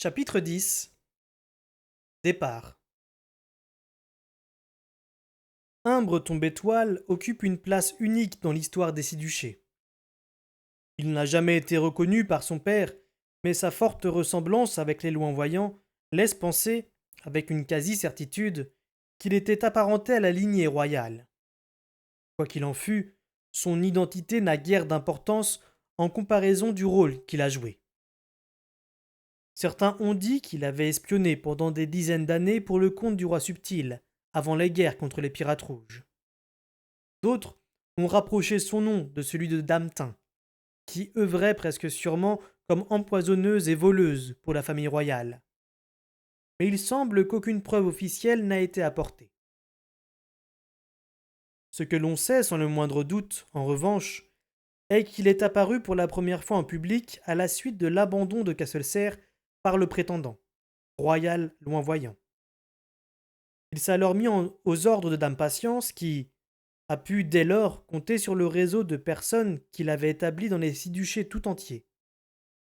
Chapitre 10. Départ. Imbre Tombétoile occupe une place unique dans l'histoire des Six-Duchés. Il n'a jamais été reconnu par son père, mais sa forte ressemblance avec les Loin-Voyants laisse penser, avec une quasi-certitude, qu'il était apparenté à la lignée royale. Quoi qu'il en fût, son identité n'a guère d'importance en comparaison du rôle qu'il a joué. Certains ont dit qu'il avait espionné pendant des dizaines d'années pour le compte du roi Subtil, avant les guerres contre les pirates rouges. D'autres ont rapproché son nom de celui de Dametin, qui œuvrait presque sûrement comme empoisonneuse et voleuse pour la famille royale. Mais il semble qu'aucune preuve officielle n'a été apportée. Ce que l'on sait sans le moindre doute, en revanche, est qu'il est apparu pour la première fois en public à la suite de l'abandon de Castelcerre par le prétendant, royal Loin-Voyant. Il s'est alors mis aux ordres de Dame Patience qui a pu dès lors compter sur le réseau de personnes qu'il avait établi dans les Six-Duchés tout entiers,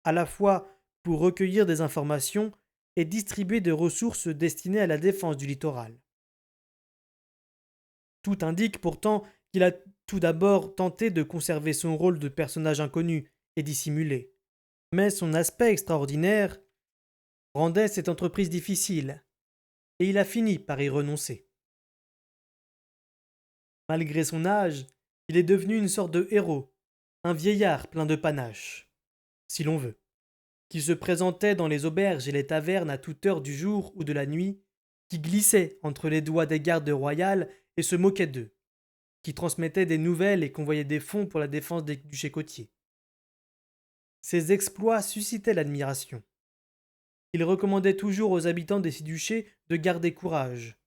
à la fois pour recueillir des informations et distribuer des ressources destinées à la défense du littoral. Tout indique pourtant qu'il a tout d'abord tenté de conserver son rôle de personnage inconnu et dissimulé. Mais son aspect extraordinaire rendait cette entreprise difficile, et il a fini par y renoncer. Malgré son âge, il est devenu une sorte de héros, un vieillard plein de panache, si l'on veut, qui se présentait dans les auberges et les tavernes à toute heure du jour ou de la nuit, qui glissait entre les doigts des gardes royales et se moquait d'eux, qui transmettait des nouvelles et convoyait des fonds pour la défense des duchés côtiers. Ses exploits suscitaient l'admiration. Il recommandait toujours aux habitants des six duchés de garder courage.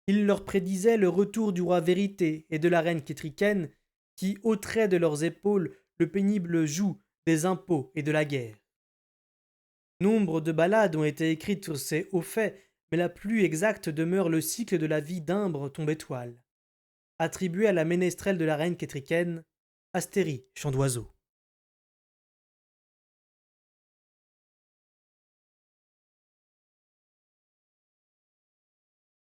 Il leur prédisait le retour du roi Vérité et de la reine Kétriken, qui ôteraient de leurs épaules le pénible joug des impôts et de la guerre. Nombre de ballades ont été écrites sur ces hauts faits, mais la plus exacte demeure le cycle de la vie d'Imbre Tombétoile, attribué à la ménestrelle de la reine Kétriken, Astérie, chant d'oiseau.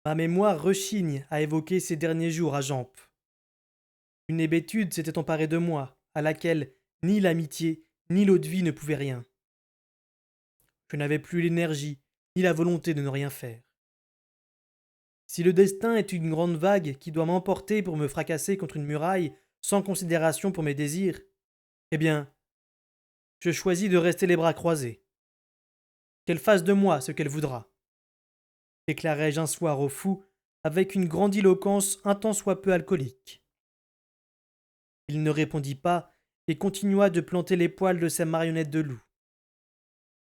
Ma mémoire rechigne à évoquer ces derniers jours à Jampe. Une hébétude s'était emparée de moi, à laquelle ni l'amitié ni l'eau-de-vie ne pouvaient rien. Je n'avais plus l'énergie ni la volonté de ne rien faire. Si le destin est une grande vague qui doit m'emporter pour me fracasser contre une muraille sans considération pour mes désirs, eh bien, je choisis de rester les bras croisés. Qu'elle fasse de moi ce qu'elle voudra, déclarai-je un soir au fou avec une grandiloquence un tant soit peu alcoolique. Il ne répondit pas et continua de planter les poils de sa marionnette de loup.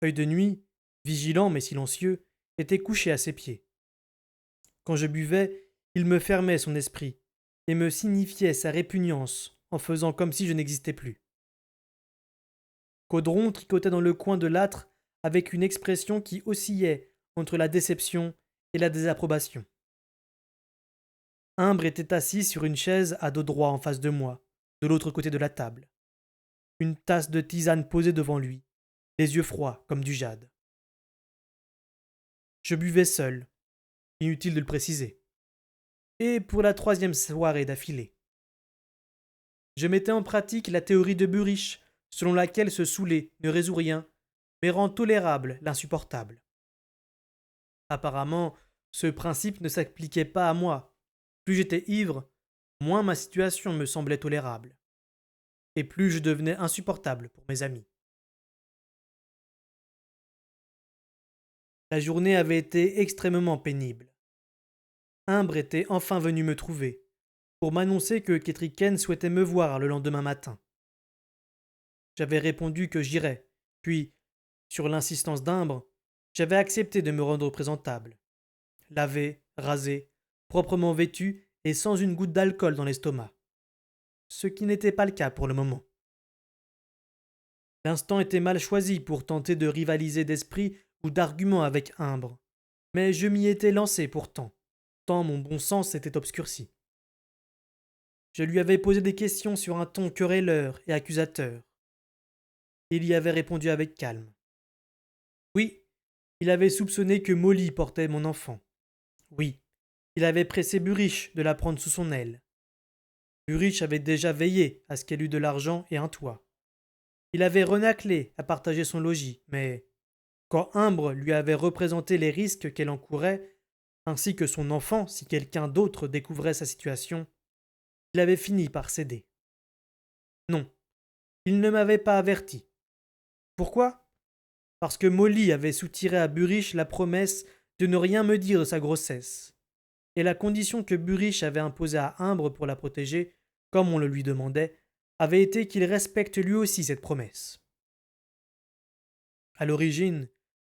Œil de nuit, vigilant mais silencieux, était couché à ses pieds. Quand je buvais, il me fermait son esprit et me signifiait sa répugnance en faisant comme si je n'existais plus. Caudron tricotait dans le coin de l'âtre avec une expression qui oscillait entre la déception et la désapprobation. Imbre était assis sur une chaise à dos droit en face de moi, de l'autre côté de la table. Une tasse de tisane posée devant lui, les yeux froids comme du jade. Je buvais seul, inutile de le préciser, et pour la troisième soirée d'affilée. Je mettais en pratique la théorie de Burich, selon laquelle se saouler ne résout rien, mais rend tolérable l'insupportable. Apparemment, ce principe ne s'appliquait pas à moi. Plus j'étais ivre, moins ma situation me semblait tolérable, et plus je devenais insupportable pour mes amis. La journée avait été extrêmement pénible. Imbre était enfin venu me trouver, pour m'annoncer que Kétriken souhaitait me voir le lendemain matin. J'avais répondu que j'irais, puis, sur l'insistance d'Imbre, j'avais accepté de me rendre présentable. Lavé, rasé, proprement vêtu et sans une goutte d'alcool dans l'estomac. Ce qui n'était pas le cas pour le moment. L'instant était mal choisi pour tenter de rivaliser d'esprit ou d'argument avec Imbre, mais je m'y étais lancé pourtant, tant mon bon sens s'était obscurci. Je lui avais posé des questions sur un ton querelleur et accusateur. Il y avait répondu avec calme. Oui, il avait soupçonné que Molly portait mon enfant. Oui, il avait pressé Burrich de la prendre sous son aile. Burrich avait déjà veillé à ce qu'elle eût de l'argent et un toit. Il avait renâclé à partager son logis, mais quand Imbre lui avait représenté les risques qu'elle encourait, ainsi que son enfant si quelqu'un d'autre découvrait sa situation, il avait fini par céder. Non, il ne m'avait pas averti. Pourquoi? Parce que Molly avait soutiré à Burrich la promesse de ne rien me dire de sa grossesse, et la condition que Burrich avait imposée à Imbre pour la protéger, comme on le lui demandait, avait été qu'il respecte lui aussi cette promesse. À l'origine,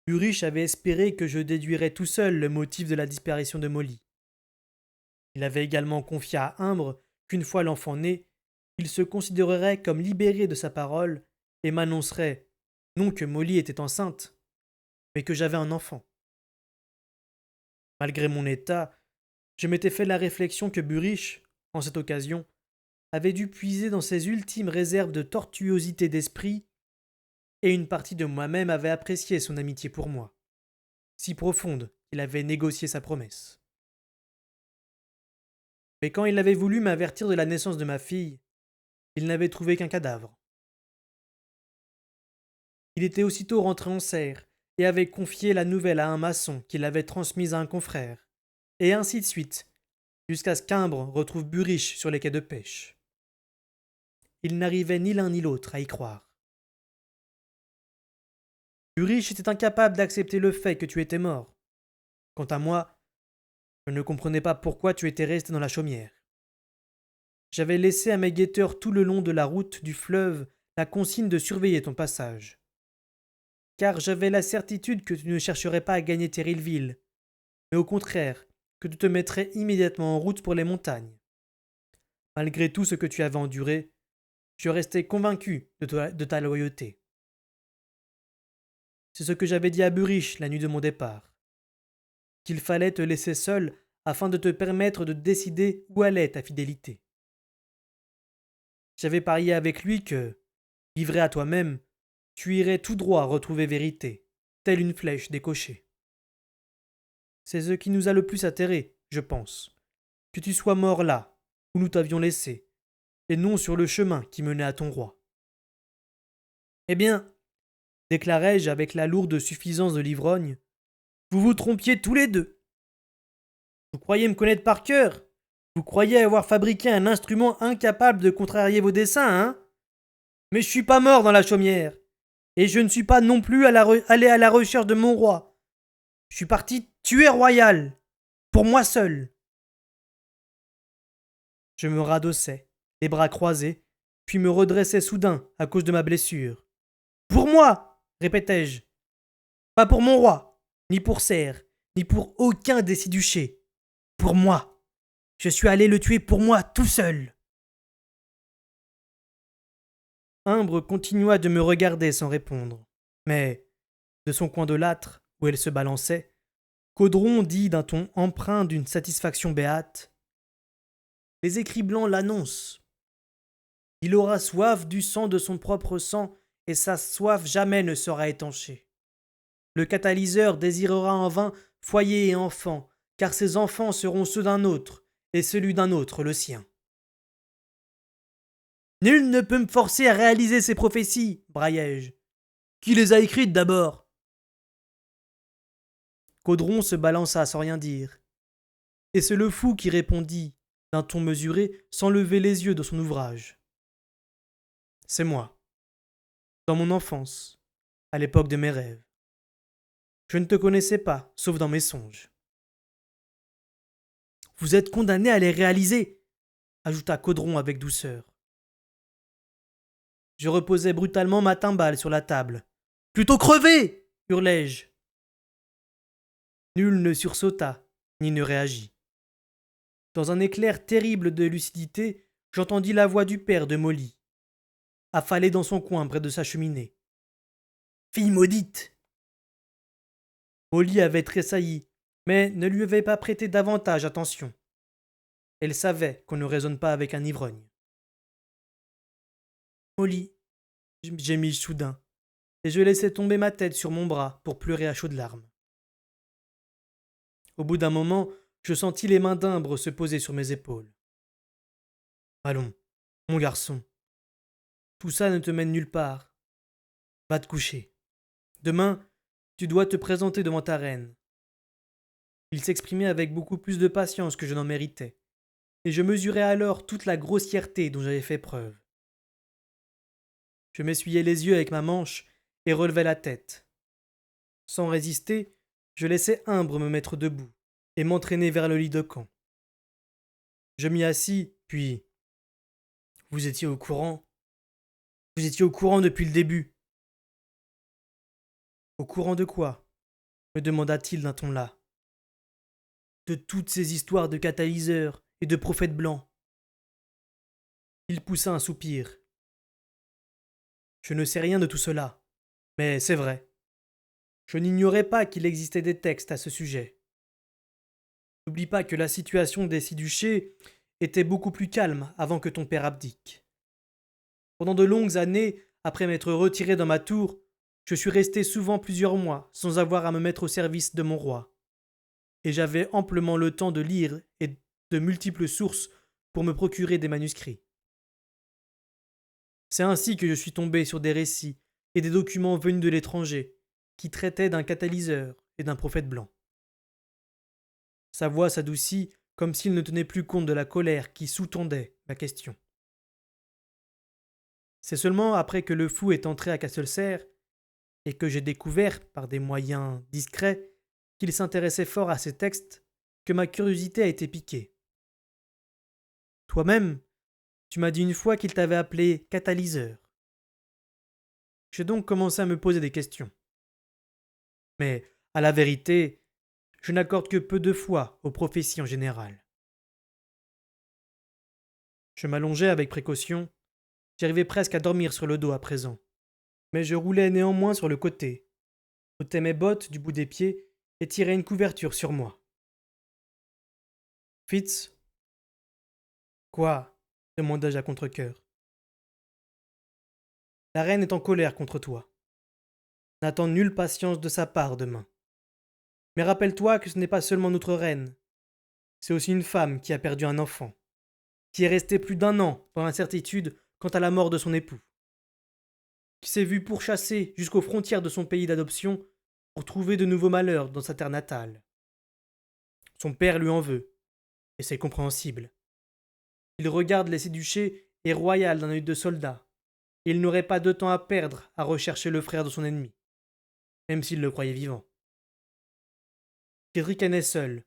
Burrich avait espéré que je déduirais tout seul le motif de la disparition de Molly. Il avait également confié à Imbre qu'une fois l'enfant né, il se considérerait comme libéré de sa parole et m'annoncerait non que Molly était enceinte, mais que j'avais un enfant. Malgré mon état, je m'étais fait la réflexion que Burrich, en cette occasion, avait dû puiser dans ses ultimes réserves de tortuosité d'esprit, et une partie de moi-même avait apprécié son amitié pour moi, si profonde qu'il avait négocié sa promesse. Mais quand il avait voulu m'avertir de la naissance de ma fille, il n'avait trouvé qu'un cadavre. Il était aussitôt rentré en serre et avait confié la nouvelle à un maçon qui l'avait transmise à un confrère, et ainsi de suite, jusqu'à ce qu'Imbre retrouve Burrich sur les quais de pêche. Il n'arrivait ni l'un ni l'autre à y croire. Burrich était incapable d'accepter le fait que tu étais mort. Quant à moi, je ne comprenais pas pourquoi tu étais resté dans la chaumière. J'avais laissé à mes guetteurs tout le long de la route du fleuve la consigne de surveiller ton passage. Car j'avais la certitude que tu ne chercherais pas à gagner Terrillville, mais au contraire, que tu te mettrais immédiatement en route pour les montagnes. Malgré tout ce que tu avais enduré, je restais convaincu de ta loyauté. C'est ce que j'avais dit à Burrich la nuit de mon départ. Qu'il fallait te laisser seul afin de te permettre de décider où allait ta fidélité. J'avais parié avec lui que, livré à toi-même, tu irais tout droit retrouver vérité, telle une flèche décochée. C'est ce qui nous a le plus atterrés, je pense, que tu sois mort là, où nous t'avions laissé, et non sur le chemin qui menait à ton roi. Eh bien, déclarai-je avec la lourde suffisance de l'ivrogne, vous vous trompiez tous les deux. Vous croyez me connaître par cœur? Vous croyez avoir fabriqué un instrument incapable de contrarier vos desseins, hein? Mais je suis pas mort dans la chaumière, et je ne suis pas non plus allé à la recherche de mon roi. Je suis parti tuer Royal, pour moi seul. Je me radossai, les bras croisés, puis me redressai soudain à cause de ma blessure. Pour moi, répétai-je. Pas pour mon roi, ni pour Serre, ni pour aucun des 6 duchés. Pour moi. Je suis allé le tuer pour moi tout seul. Imbre continua de me regarder sans répondre. Mais, de son coin de l'âtre, où elle se balançait, Caudron dit d'un ton empreint d'une satisfaction béate. Les écrits blancs l'annoncent. Il aura soif du sang de son propre sang, et sa soif jamais ne sera étanchée. Le catalyseur désirera en vain foyer et enfants, car ses enfants seront ceux d'un autre, et celui d'un autre le sien. Nul ne peut me forcer à réaliser ces prophéties, braillai-je. Qui les a écrites d'abord? Caudron se balança sans rien dire. Et c'est le fou qui répondit, d'un ton mesuré, sans lever les yeux de son ouvrage. C'est moi. Dans mon enfance, à l'époque de mes rêves. Je ne te connaissais pas, sauf dans mes songes. Vous êtes condamné à les réaliser, ajouta Caudron avec douceur. Je reposai brutalement ma timbale sur la table. Plutôt crever! Hurlai-je. Nul ne sursauta, ni ne réagit. Dans un éclair terrible de lucidité, j'entendis la voix du père de Molly, affalé dans son coin près de sa cheminée. Fille maudite! Molly avait tressailli, mais ne lui avait pas prêté davantage attention. Elle savait qu'on ne raisonne pas avec un ivrogne. Molly, gémis-je soudain, et je laissai tomber ma tête sur mon bras pour pleurer à chaudes larmes. Au bout d'un moment, je sentis les mains d'Imbre se poser sur mes épaules. Allons, mon garçon, tout ça ne te mène nulle part. Va te coucher. Demain, tu dois te présenter devant ta reine. Il s'exprimait avec beaucoup plus de patience que je n'en méritais, et je mesurais alors toute la grossièreté dont j'avais fait preuve. Je m'essuyai les yeux avec ma manche et relevai la tête. Sans résister, je laissai Imbre me mettre debout et m'entraîner vers le lit de camp. Je m'y assis, puis vous étiez au courant. Vous étiez au courant depuis le début. Au courant de quoi me demanda-t-il d'un ton las. De toutes ces histoires de catalyseurs et de prophètes blancs. Il poussa un soupir. Je ne sais rien de tout cela, mais c'est vrai. Je n'ignorais pas qu'il existait des textes à ce sujet. N'oublie pas que la situation des Six-Duchés était beaucoup plus calme avant que ton père abdique. Pendant de longues années, après m'être retiré dans ma tour, je suis resté souvent plusieurs mois sans avoir à me mettre au service de mon roi. Et j'avais amplement le temps de lire et de multiples sources pour me procurer des manuscrits. C'est ainsi que je suis tombé sur des récits et des documents venus de l'étranger, qui traitaient d'un catalyseur et d'un prophète blanc. Sa voix s'adoucit comme s'il ne tenait plus compte de la colère qui sous-tendait ma question. C'est seulement après que le fou est entré à Castelserre et que j'ai découvert, par des moyens discrets, qu'il s'intéressait fort à ces textes, que ma curiosité a été piquée. Toi-même, tu m'as dit une fois qu'il t'avait appelé catalyseur. J'ai donc commencé à me poser des questions. Mais, à la vérité, je n'accorde que peu de foi aux prophéties en général. Je m'allongeai avec précaution. J'arrivais presque à dormir sur le dos à présent. Mais je roulais néanmoins sur le côté, ôtais mes bottes du bout des pieds et tirais une couverture sur moi. Fitz. Quoi demandai-je à contre-cœur. La reine est en colère contre toi. N'attends nulle patience de sa part demain. Mais rappelle-toi que ce n'est pas seulement notre reine, c'est aussi une femme qui a perdu un enfant, qui est restée plus d'1 an dans l'incertitude quant à la mort de son époux, qui s'est vue pourchassée jusqu'aux frontières de son pays d'adoption pour trouver de nouveaux malheurs dans sa terre natale. Son père lui en veut, et c'est compréhensible. Il regarde les Séduchés et royales d'un œil de soldat, et il n'aurait pas de temps à perdre à rechercher le frère de son ennemi, même s'il le croyait vivant. Cédric est seul,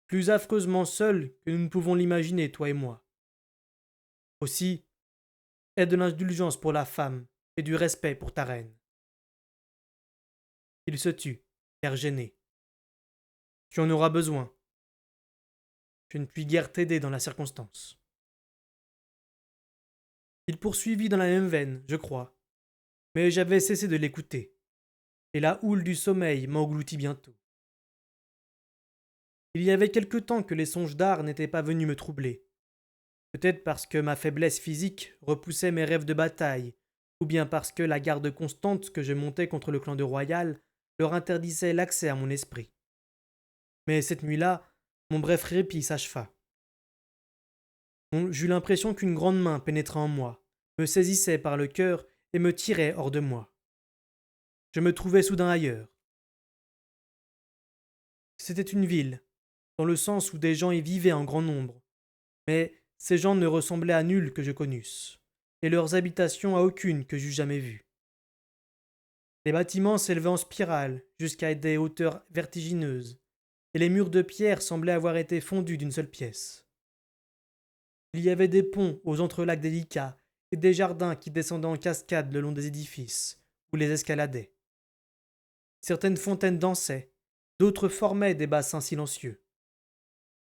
plus affreusement seul que nous ne pouvons l'imaginer, toi et moi. Aussi, aie de l'indulgence pour la femme et du respect pour ta reine. Il se tut, l'air gêné. Tu en auras besoin. Je ne puis guère t'aider dans la circonstance. Il poursuivit dans la même veine, je crois, mais j'avais cessé de l'écouter, et la houle du sommeil m'engloutit bientôt. Il y avait quelque temps que les songes d'art n'étaient pas venus me troubler, peut-être parce que ma faiblesse physique repoussait mes rêves de bataille, ou bien parce que la garde constante que je montais contre le clan de Royal leur interdisait l'accès à mon esprit. Mais cette nuit-là, mon bref répit s'acheva. J'eus l'impression qu'une grande main pénétrait en moi, me saisissait par le cœur et me tirait hors de moi. Je me trouvais soudain ailleurs. C'était une ville, dans le sens où des gens y vivaient en grand nombre, mais ces gens ne ressemblaient à nul que je connusse, et leurs habitations à aucune que j'eus jamais vue. Les bâtiments s'élevaient en spirale jusqu'à des hauteurs vertigineuses, et les murs de pierre semblaient avoir été fondus d'une seule pièce. Il y avait des ponts aux entrelacs délicats et des jardins qui descendaient en cascade le long des édifices, ou les escaladaient. Certaines fontaines dansaient, d'autres formaient des bassins silencieux.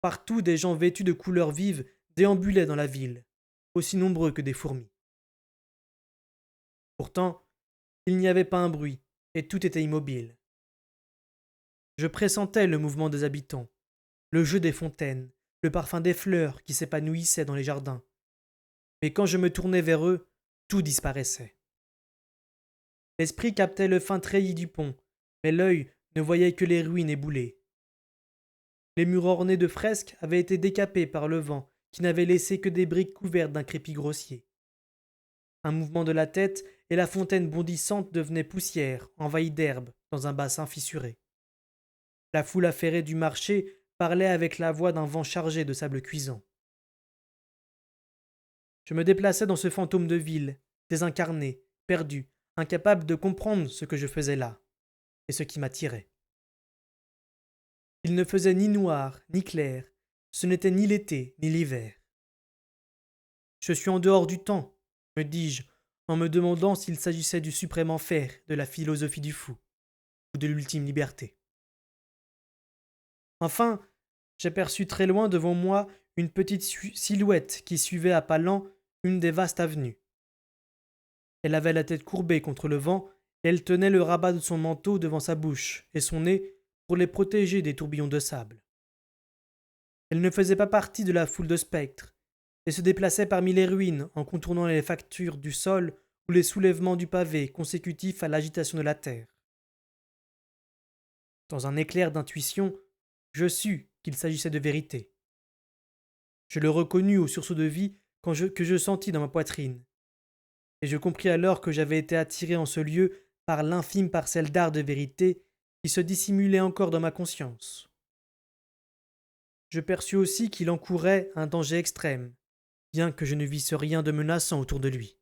Partout des gens vêtus de couleurs vives déambulaient dans la ville, aussi nombreux que des fourmis. Pourtant, il n'y avait pas un bruit, et tout était immobile. Je pressentais le mouvement des habitants, le jeu des fontaines, le parfum des fleurs qui s'épanouissaient dans les jardins. Mais quand je me tournais vers eux, tout disparaissait. L'esprit captait le fin treillis du pont, mais l'œil ne voyait que les ruines éboulées. Les murs ornés de fresques avaient été décapés par le vent, qui n'avait laissé que des briques couvertes d'un crépi grossier. Un mouvement de la tête, et la fontaine bondissante devenait poussière, envahie d'herbe, dans un bassin fissuré. La foule affairée du marché parlait avec la voix d'un vent chargé de sable cuisant. Je me déplaçais dans ce fantôme de ville, désincarné, perdu, incapable de comprendre ce que je faisais là, et ce qui m'attirait. Il ne faisait ni noir, ni clair, ce n'était ni l'été, ni l'hiver. Je suis en dehors du temps, me dis-je, en me demandant s'il s'agissait du suprême enfer, de la philosophie du fou, ou de l'ultime liberté. Enfin, j'aperçus très loin devant moi une petite silhouette qui suivait à pas lents une des vastes avenues. Elle avait la tête courbée contre le vent, et elle tenait le rabat de son manteau devant sa bouche et son nez pour les protéger des tourbillons de sable. Elle ne faisait pas partie de la foule de spectres, et se déplaçait parmi les ruines en contournant les fractures du sol ou les soulèvements du pavé consécutifs à l'agitation de la terre. Dans un éclair d'intuition, je sus qu'il s'agissait de vérité. Je le reconnus au sursaut de vie que je sentis dans ma poitrine, et je compris alors que j'avais été attiré en ce lieu par l'infime parcelle d'art de vérité qui se dissimulait encore dans ma conscience. Je perçus aussi qu'il encourait un danger extrême, bien que je ne visse rien de menaçant autour de lui.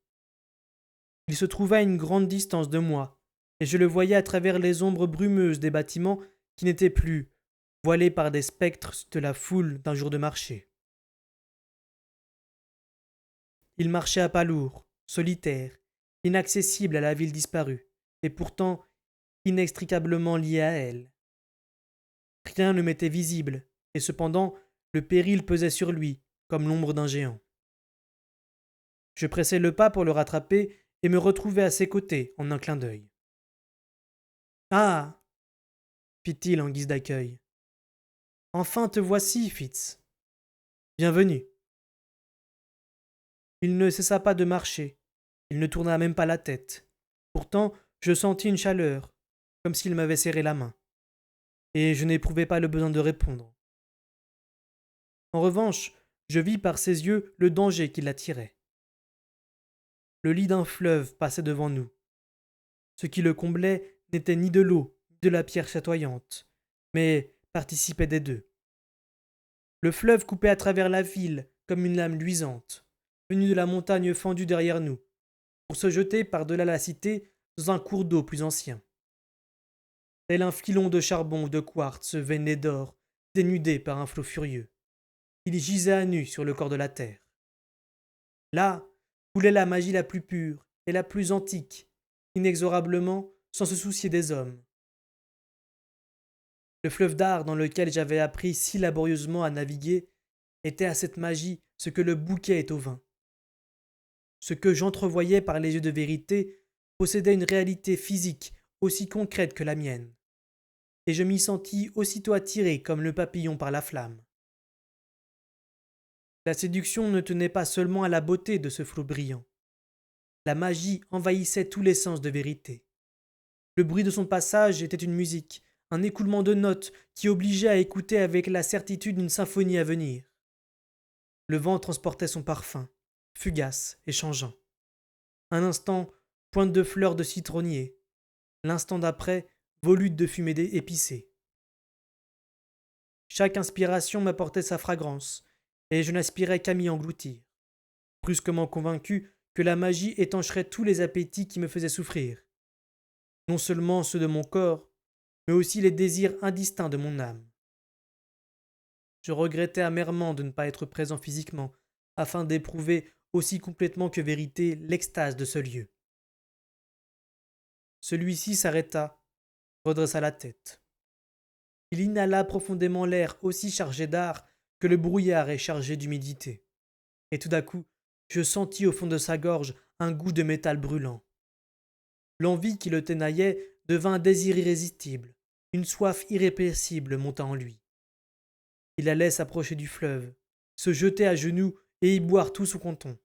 Il se trouvait à une grande distance de moi, et je le voyais à travers les ombres brumeuses des bâtiments qui n'étaient plus voilés par des spectres de la foule d'un jour de marché. Il marchait à pas lourds, solitaire, inaccessible à la ville disparue, et pourtant inextricablement lié à elle. Rien ne m'était visible, et cependant le péril pesait sur lui, comme l'ombre d'un géant. Je pressai le pas pour le rattraper et me retrouvai à ses côtés en un clin d'œil. Ah fit-il en guise d'accueil. Enfin te voici, Fitz. Bienvenue. Il ne cessa pas de marcher. Il ne tourna même pas la tête. Pourtant, je sentis une chaleur, comme s'il m'avait serré la main. Et je n'éprouvai pas le besoin de répondre. En revanche, je vis par ses yeux le danger qui l'attirait. Le lit d'un fleuve passait devant nous. Ce qui le comblait n'était ni de l'eau, ni de la pierre chatoyante, mais participait des deux. Le fleuve coupait à travers la ville comme une lame luisante, venue de la montagne fendue derrière nous, pour se jeter par-delà la cité dans un cours d'eau plus ancien. Tel un filon de charbon ou de quartz veiné d'or, dénudé par un flot furieux. Il gisait à nu sur le corps de la terre. Là coulait la magie la plus pure et la plus antique, inexorablement, sans se soucier des hommes. Le fleuve d'art dans lequel j'avais appris si laborieusement à naviguer était à cette magie ce que le bouquet est au vin. Ce que j'entrevoyais par les yeux de vérité possédait une réalité physique aussi concrète que la mienne, et je m'y sentis aussitôt attiré comme le papillon par la flamme. La séduction ne tenait pas seulement à la beauté de ce flot brillant. La magie envahissait tous les sens de vérité. Le bruit de son passage était une musique, un écoulement de notes qui obligeait à écouter avec la certitude d'une symphonie à venir. Le vent transportait son parfum, fugace et changeant. Un instant, pointe de fleurs de citronnier. L'instant d'après, volute de fumée épicée. Chaque inspiration m'apportait sa fragrance, et je n'aspirais qu'à m'y engloutir, brusquement convaincu que la magie étancherait tous les appétits qui me faisaient souffrir, non seulement ceux de mon corps, mais aussi les désirs indistincts de mon âme. Je regrettais amèrement de ne pas être présent physiquement, afin d'éprouver aussi complètement que vérité l'extase de ce lieu. Celui-ci s'arrêta, redressa la tête. Il inhala profondément l'air aussi chargé d'art que le brouillard est chargé d'humidité. Et tout d'un coup, je sentis au fond de sa gorge un goût de métal brûlant. L'envie qui le tenaillait devint un désir irrésistible. Une soif irrépressible monta en lui. Il allait s'approcher du fleuve, se jeter à genoux et y boire tout son canton.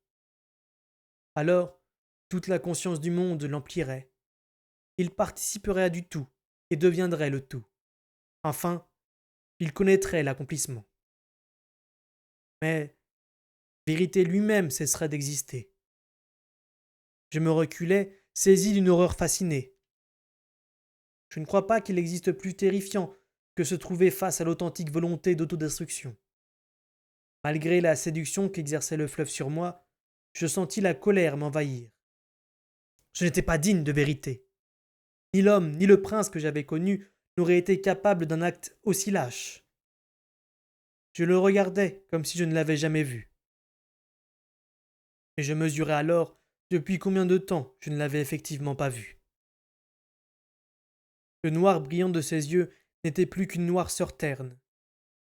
Alors, toute la conscience du monde l'emplirait, il participerait à du tout et deviendrait le tout. Enfin, il connaîtrait l'accomplissement. Mais vérité lui-même cesserait d'exister. Je me reculais, saisi d'une horreur fascinée. Je ne crois pas qu'il existe plus terrifiant que se trouver face à l'authentique volonté d'autodestruction. Malgré la séduction qu'exerçait le fleuve sur moi, je sentis la colère m'envahir. Je n'étais pas digne de vérité. Ni l'homme, ni le prince que j'avais connu n'auraient été capables d'un acte aussi lâche. Je le regardais comme si je ne l'avais jamais vu. Et je mesurais alors depuis combien de temps je ne l'avais effectivement pas vu. Le noir brillant de ses yeux n'était plus qu'une noirceur terne,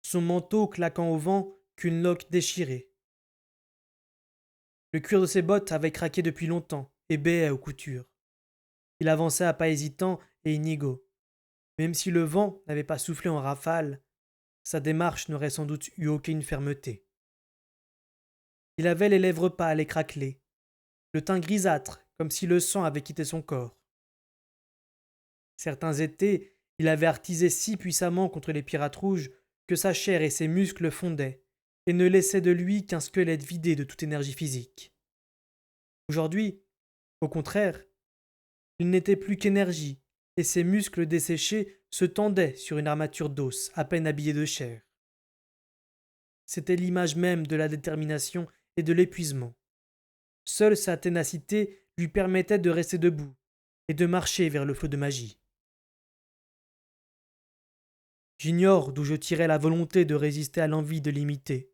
son manteau claquant au vent qu'une loque déchirée. Le cuir de ses bottes avait craqué depuis longtemps et béait aux coutures. Il avançait à pas hésitants et inégaux. Même si le vent n'avait pas soufflé en rafale, sa démarche n'aurait sans doute eu aucune fermeté. Il avait les lèvres pâles et craquelées, le teint grisâtre, comme si le sang avait quitté son corps. Certains étés, il avait artisé si puissamment contre les pirates rouges que sa chair et ses muscles fondaient, et ne laissaient de lui qu'un squelette vidé de toute énergie physique. Aujourd'hui, au contraire, il n'était plus qu'énergie, et ses muscles desséchés se tendaient sur une armature d'os à peine habillée de chair. C'était l'image même de la détermination et de l'épuisement. Seule sa ténacité lui permettait de rester debout et de marcher vers le flot de magie. J'ignore d'où je tirais la volonté de résister à l'envie de l'imiter.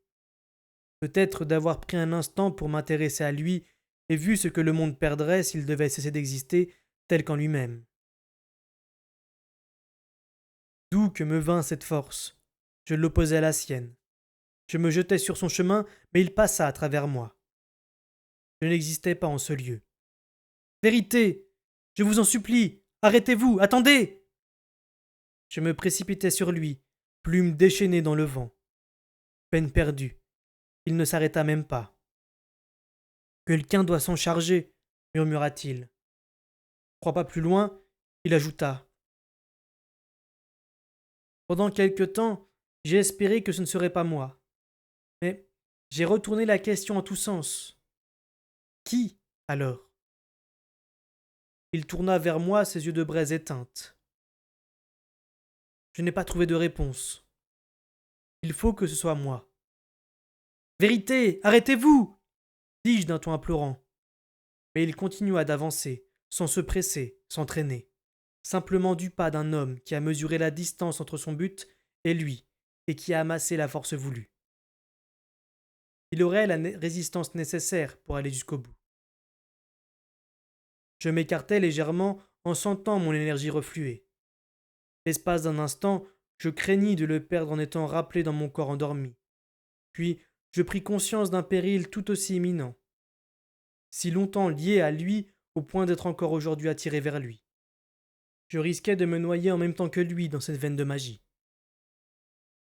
Peut-être d'avoir pris un instant pour m'intéresser à lui et vu ce que le monde perdrait s'il devait cesser d'exister tel qu'en lui-même. D'où que me vint cette force. Je l'opposais à la sienne. Je me jetai sur son chemin, mais il passa à travers moi. Je n'existais pas en ce lieu. Vérité! Je vous en supplie! Arrêtez-vous! Attendez! Je me précipitai sur lui, plume déchaînée dans le vent. Peine perdue. Il ne s'arrêta même pas. Quelqu'un doit s'en charger, murmura-t-il. Crois pas plus loin, il ajouta. Pendant quelque temps, j'ai espéré que ce ne serait pas moi. Mais j'ai retourné la question en tous sens. Qui, alors? Il tourna vers moi ses yeux de braise éteintes. Je n'ai pas trouvé de réponse. Il faut que ce soit moi. Vérité, arrêtez-vous! Dis-je d'un ton implorant. Mais il continua d'avancer, sans se presser, sans traîner, simplement du pas d'un homme qui a mesuré la distance entre son but et lui, et qui a amassé la force voulue. Il aurait la résistance nécessaire pour aller jusqu'au bout. Je m'écartai légèrement en sentant mon énergie refluer. L'espace d'un instant, je craignis de le perdre en étant rappelé dans mon corps endormi. Puis, je pris conscience d'un péril tout aussi imminent. Si longtemps lié à lui au point d'être encore aujourd'hui attiré vers lui. Je risquais de me noyer en même temps que lui dans cette veine de magie.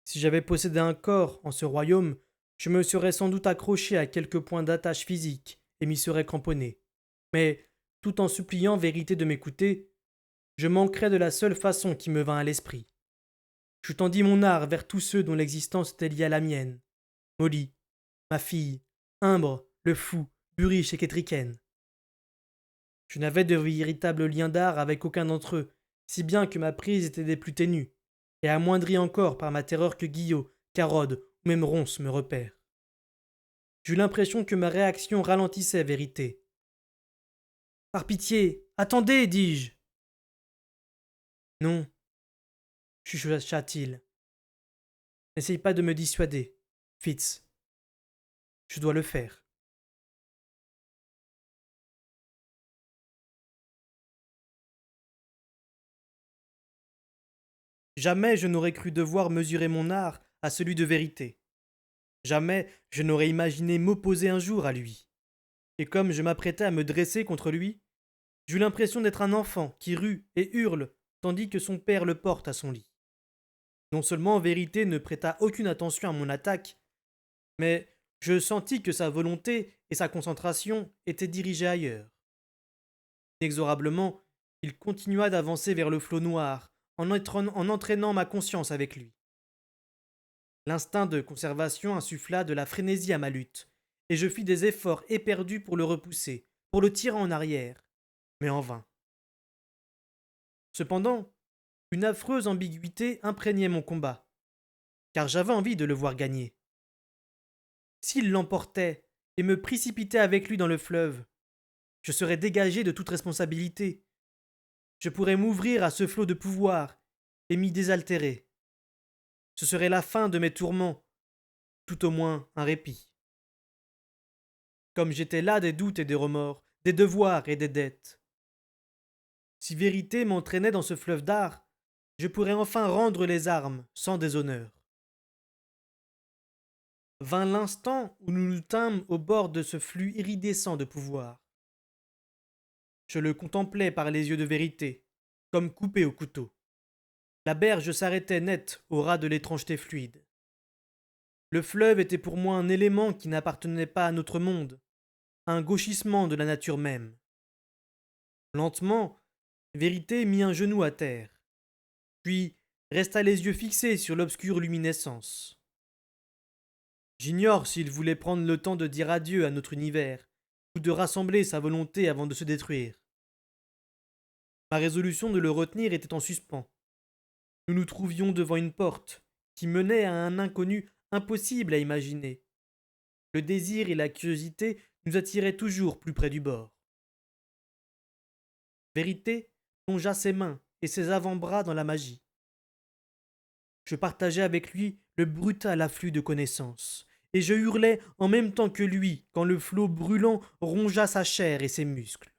Si j'avais possédé un corps en ce royaume, je me serais sans doute accroché à quelques points d'attache physique et m'y serais cramponné. Mais, tout en suppliant Vérité de m'écouter, je manquerais de la seule façon qui me vint à l'esprit. Je tendis mon art vers tous ceux dont l'existence était liée à la mienne. Molly, ma fille, Imbre, le fou, Buriche et Kétriken. Je n'avais de véritable lien d'art avec aucun d'entre eux, si bien que ma prise était des plus ténues, et amoindrie encore par ma terreur que Guillot, Carode ou même Ronce me repèrent. J'eus l'impression que ma réaction ralentissait Vérité. Par pitié, attendez, dis-je. Non, chuchota-t-il. N'essaye pas de me dissuader, Fitz. Je dois le faire. Jamais je n'aurais cru devoir mesurer mon art à celui de Vérité. Jamais je n'aurais imaginé m'opposer un jour à lui. Et comme je m'apprêtais à me dresser contre lui, j'eus l'impression d'être un enfant qui rue et hurle tandis que son père le porte à son lit. Non seulement Vérité ne prêta aucune attention à mon attaque, mais je sentis que sa volonté et sa concentration étaient dirigées ailleurs. Inexorablement, Il continua d'avancer vers le flot noir, en entraînant ma conscience avec lui. L'instinct de conservation insuffla de la frénésie à ma lutte, et je fis des efforts éperdus pour le repousser, pour le tirer en arrière, mais en vain. Cependant, une affreuse ambiguïté imprégnait mon combat, car j'avais envie de le voir gagner. S'il l'emportait et me précipitait avec lui dans le fleuve, je serais dégagé de toute responsabilité. Je pourrais m'ouvrir à ce flot de pouvoir et m'y désaltérer. Ce serait la fin de mes tourments, tout au moins un répit. Comme j'étais là des doutes et des remords, des devoirs et des dettes. Si vérité m'entraînait dans ce fleuve d'art, je pourrais enfin rendre les armes sans déshonneur. Vint l'instant où nous nous tînmes au bord de ce flux iridescent de pouvoir. Je le contemplais par les yeux de vérité, comme coupé au couteau. La berge s'arrêtait net au ras de l'étrangeté fluide. Le fleuve était pour moi un élément qui n'appartenait pas à notre monde, un gauchissement de la nature même. Lentement, Vérité mit un genou à terre, puis resta les yeux fixés sur l'obscure luminescence. J'ignore s'il voulait prendre le temps de dire adieu à notre univers, ou de rassembler sa volonté avant de se détruire. Ma résolution de le retenir était en suspens. Nous nous trouvions devant une porte qui menait à un inconnu impossible à imaginer. Le désir et la curiosité nous attiraient toujours plus près du bord. Vérité plongea ses mains et ses avant-bras dans la magie. Je partageais avec lui le brutal afflux de connaissances, et je hurlais en même temps que lui quand le flot brûlant rongea sa chair et ses muscles.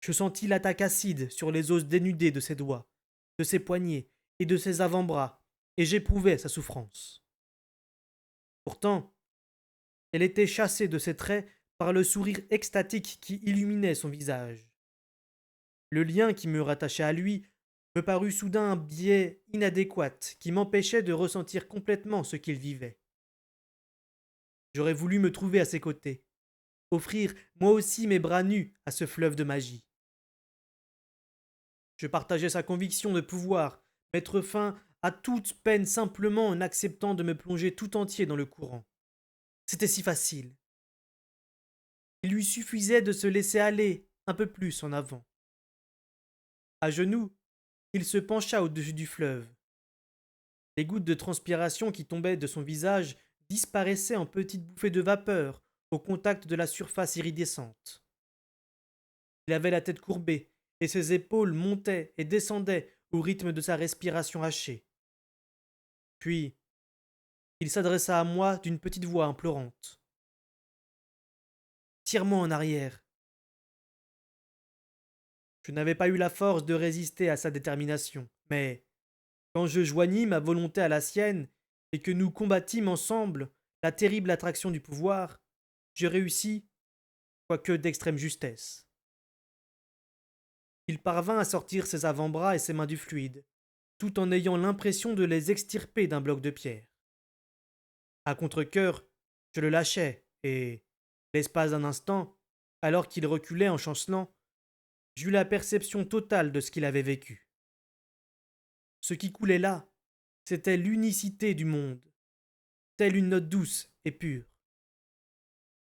Je sentis l'attaque acide sur les os dénudés de ses doigts, de ses poignets et de ses avant-bras, et j'éprouvais sa souffrance. Pourtant, elle était chassée de ses traits par le sourire extatique qui illuminait son visage. Le lien qui me rattachait à lui me parut soudain un biais inadéquat qui m'empêchait de ressentir complètement ce qu'il vivait. J'aurais voulu me trouver à ses côtés, offrir moi aussi mes bras nus à ce fleuve de magie. Je partageais sa conviction de pouvoir mettre fin à toute peine simplement en acceptant de me plonger tout entier dans le courant. C'était si facile. Il lui suffisait de se laisser aller un peu plus en avant. À genoux, il se pencha au-dessus du fleuve. Les gouttes de transpiration qui tombaient de son visage disparaissaient en petites bouffées de vapeur au contact de la surface iridescente. Il avait la tête courbée et ses épaules montaient et descendaient au rythme de sa respiration hachée. Puis, il s'adressa à moi d'une petite voix implorante. Tire-moi en arrière. Je n'avais pas eu la force de résister à sa détermination, mais quand je joignis ma volonté à la sienne et que nous combattîmes ensemble la terrible attraction du pouvoir, je réussis, quoique d'extrême justesse. Il parvint à sortir ses avant-bras et ses mains du fluide, tout en ayant l'impression de les extirper d'un bloc de pierre. À contre-cœur, je le lâchai, et, l'espace d'un instant, alors qu'il reculait en chancelant, j'eus la perception totale de ce qu'il avait vécu. Ce qui coulait là, c'était l'unicité du monde, telle une note douce et pure.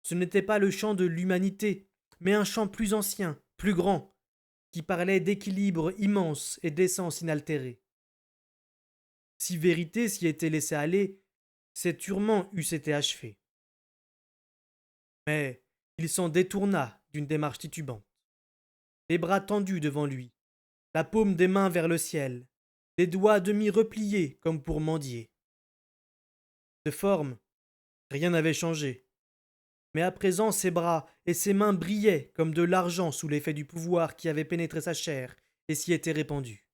Ce n'était pas le chant de l'humanité, mais un chant plus ancien, plus grand, qui parlait d'équilibre immense et d'essence inaltérée. Si vérité s'y était laissée aller, ces tourments eussent été achevés. Mais il s'en détourna d'une démarche titubante. Les bras tendus devant lui, la paume des mains vers le ciel, les doigts à demi repliés comme pour mendier. De forme, rien n'avait changé. Mais à présent ses bras et ses mains brillaient comme de l'argent sous l'effet du pouvoir qui avait pénétré sa chair et s'y était répandu.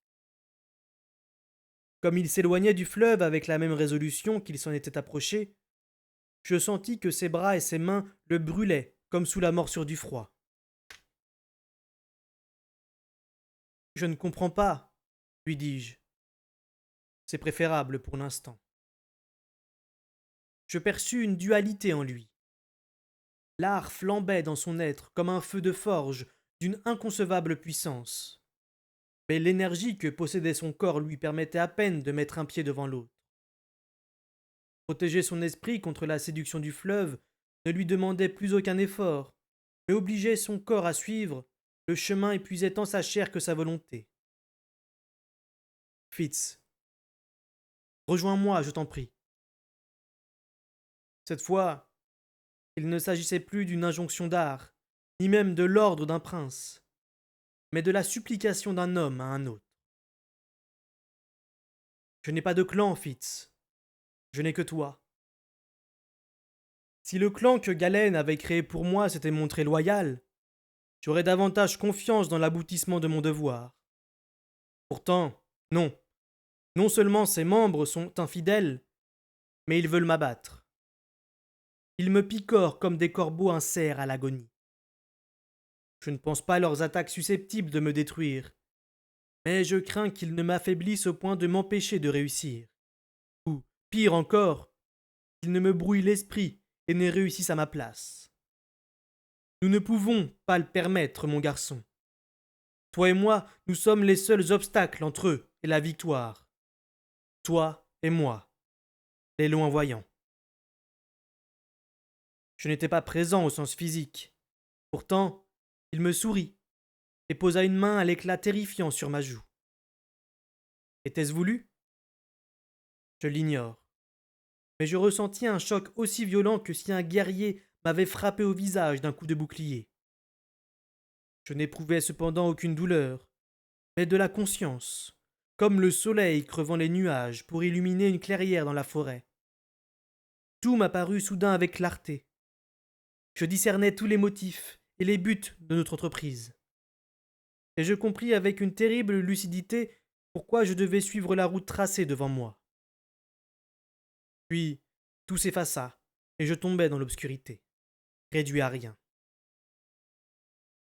Comme il s'éloignait du fleuve avec la même résolution qu'il s'en était approché, je sentis que ses bras et ses mains le brûlaient comme sous la morsure du froid. Je ne comprends pas, lui dis-je. C'est préférable pour l'instant. Je perçus une dualité en lui. L'art flambait dans son être comme un feu de forge d'une inconcevable puissance. mais l'énergie que possédait son corps lui permettait à peine de mettre un pied devant l'autre. Protéger son esprit contre la séduction du fleuve ne lui demandait plus aucun effort, mais obligeait son corps à suivre, le chemin épuisait tant sa chair que sa volonté. Fitz, rejoins-moi, je t'en prie. Cette fois, il ne s'agissait plus d'une injonction d'art, ni même de l'ordre d'un prince, mais de la supplication d'un homme à un autre. Je n'ai pas de clan, Fitz. Je n'ai que toi. Si le clan que Galen avait créé pour moi s'était montré loyal, j'aurais davantage confiance dans l'aboutissement de mon devoir. Pourtant, non. Non seulement ses membres sont infidèles, mais ils veulent m'abattre. Ils me picorent comme des corbeaux un cerf à l'agonie. Je ne pense pas à leurs attaques susceptibles de me détruire, mais je crains qu'ils ne m'affaiblissent au point de m'empêcher de réussir. Ou, pire encore, qu'ils ne me brouillent l'esprit et ne réussissent à ma place. Nous ne pouvons pas le permettre, mon garçon. Toi et moi, nous sommes les seuls obstacles entre eux et la victoire. Toi et moi, les loin-voyants. Je n'étais pas présent au sens physique. Pourtant, il me sourit et posa une main à l'éclat terrifiant sur ma joue. Était-ce voulu? Je l'ignore. Mais je ressentis un choc aussi violent que si un guerrier m'avait frappé au visage d'un coup de bouclier. Je n'éprouvais cependant aucune douleur, mais de la conscience, comme le soleil crevant les nuages pour illuminer une clairière dans la forêt. Tout m'apparut soudain avec clarté. Je discernais tous les motifs et les buts de notre entreprise. Et je compris avec une terrible lucidité pourquoi je devais suivre la route tracée devant moi. Puis, tout s'effaça, et je tombai dans l'obscurité, réduit à rien.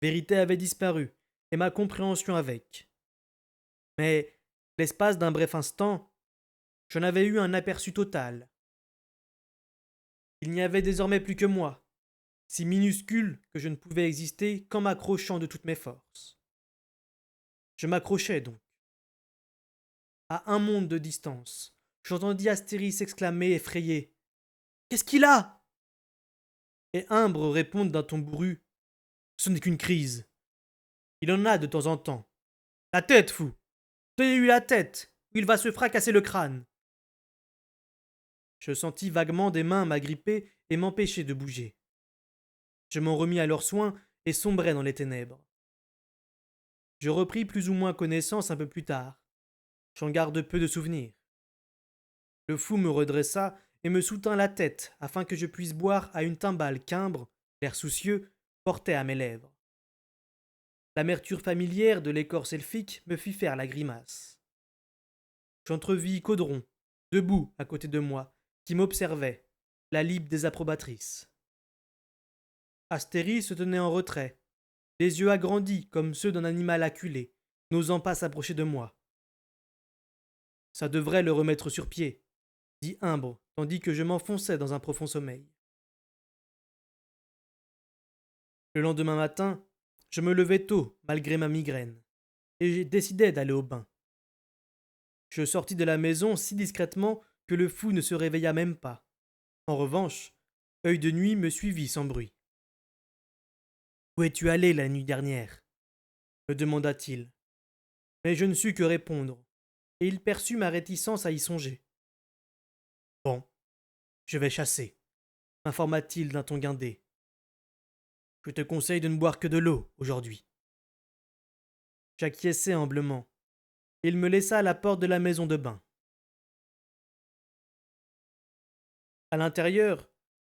Vérité avait disparu, et ma compréhension avec. Mais, l'espace d'un bref instant, j'en avais eu un aperçu total. Il n'y avait désormais plus que moi, si minuscule que je ne pouvais exister qu'en m'accrochant de toutes mes forces. Je m'accrochais donc. À un monde de distance, j'entendis Astéris exclamer effrayé. Qu'est-ce qu'il a? Et Imbre répondre d'un ton bourru. Ce n'est qu'une crise. Il en a de temps en temps. La tête, fou! Tenez-lui la tête, ou il va se fracasser le crâne. Je sentis vaguement des mains m'agripper et m'empêcher de bouger. Je m'en remis à leurs soins et sombrai dans les ténèbres. Je repris plus ou moins connaissance un peu plus tard. J'en garde peu de souvenirs. Le fou me redressa et me soutint la tête afin que je puisse boire à une timbale qu'Imbre, l'air soucieux, portait à mes lèvres. L'amertume familière de l'écorce elfique me fit faire la grimace. J'entrevis Caudron, debout à côté de moi, qui m'observait, la libe désapprobatrice. Astérie se tenait en retrait, les yeux agrandis comme ceux d'un animal acculé, n'osant pas s'approcher de moi. Ça devrait le remettre sur pied, dit Imbre, tandis que je m'enfonçais dans un profond sommeil. Le lendemain matin, je me levai tôt, malgré ma migraine, et j'ai décidé d'aller au bain. Je sortis de la maison si discrètement que le fou ne se réveilla même pas. En revanche, Œil de Nuit me suivit sans bruit. Où es-tu allé la nuit dernière? Me demanda-t-il. Mais je ne sus que répondre, et il perçut ma réticence à y songer. Bon, je vais chasser, m'informa-t-il d'un ton guindé. Je te conseille de ne boire que de l'eau aujourd'hui. J'acquiesçai humblement. Il me laissa à la porte de la maison de bain. À l'intérieur,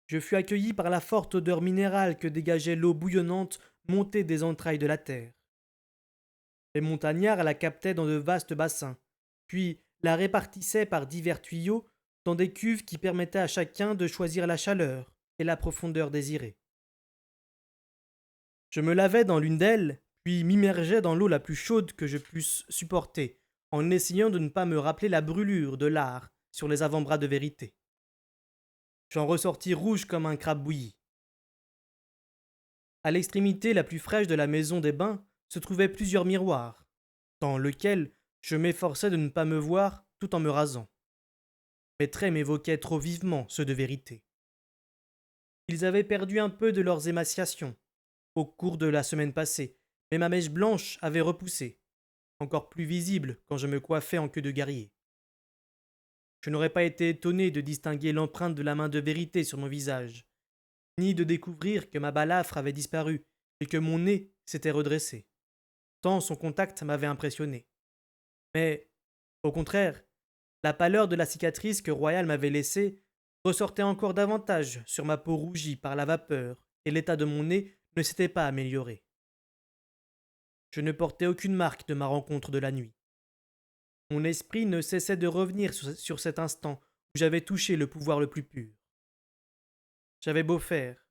je fus accueilli par la forte odeur minérale que dégageait l'eau bouillonnante montée des entrailles de la terre. Les montagnards la captaient dans de vastes bassins, puis la répartissaient par divers tuyaux dans des cuves qui permettaient à chacun de choisir la chaleur et la profondeur désirée. Je me lavais dans l'une d'elles, puis m'immergeais dans l'eau la plus chaude que je pusse supporter, en essayant de ne pas me rappeler la brûlure de lard sur les avant-bras de Vérité. J'en ressortis rouge comme un crabe bouilli. À l'extrémité la plus fraîche de la maison des bains se trouvaient plusieurs miroirs. dans lequel je m'efforçais de ne pas me voir tout en me rasant. Mes traits m'évoquaient trop vivement ceux de vérité. Ils avaient perdu un peu de leurs émaciations au cours de la semaine passée, mais ma mèche blanche avait repoussé, encore plus visible quand je me coiffais en queue de guerrier. Je n'aurais pas été étonné de distinguer l'empreinte de la main de vérité sur mon visage, ni de découvrir que ma balafre avait disparu et que mon nez s'était redressé, tant son contact m'avait impressionné. Mais, au contraire, la pâleur de la cicatrice que Royal m'avait laissée ressortait encore davantage sur ma peau rougie par la vapeur, et l'état de mon nez ne s'était pas amélioré. Je ne portais aucune marque de ma rencontre de la nuit. Mon esprit ne cessait de revenir sur cet instant où j'avais touché le pouvoir le plus pur. J'avais beau faire,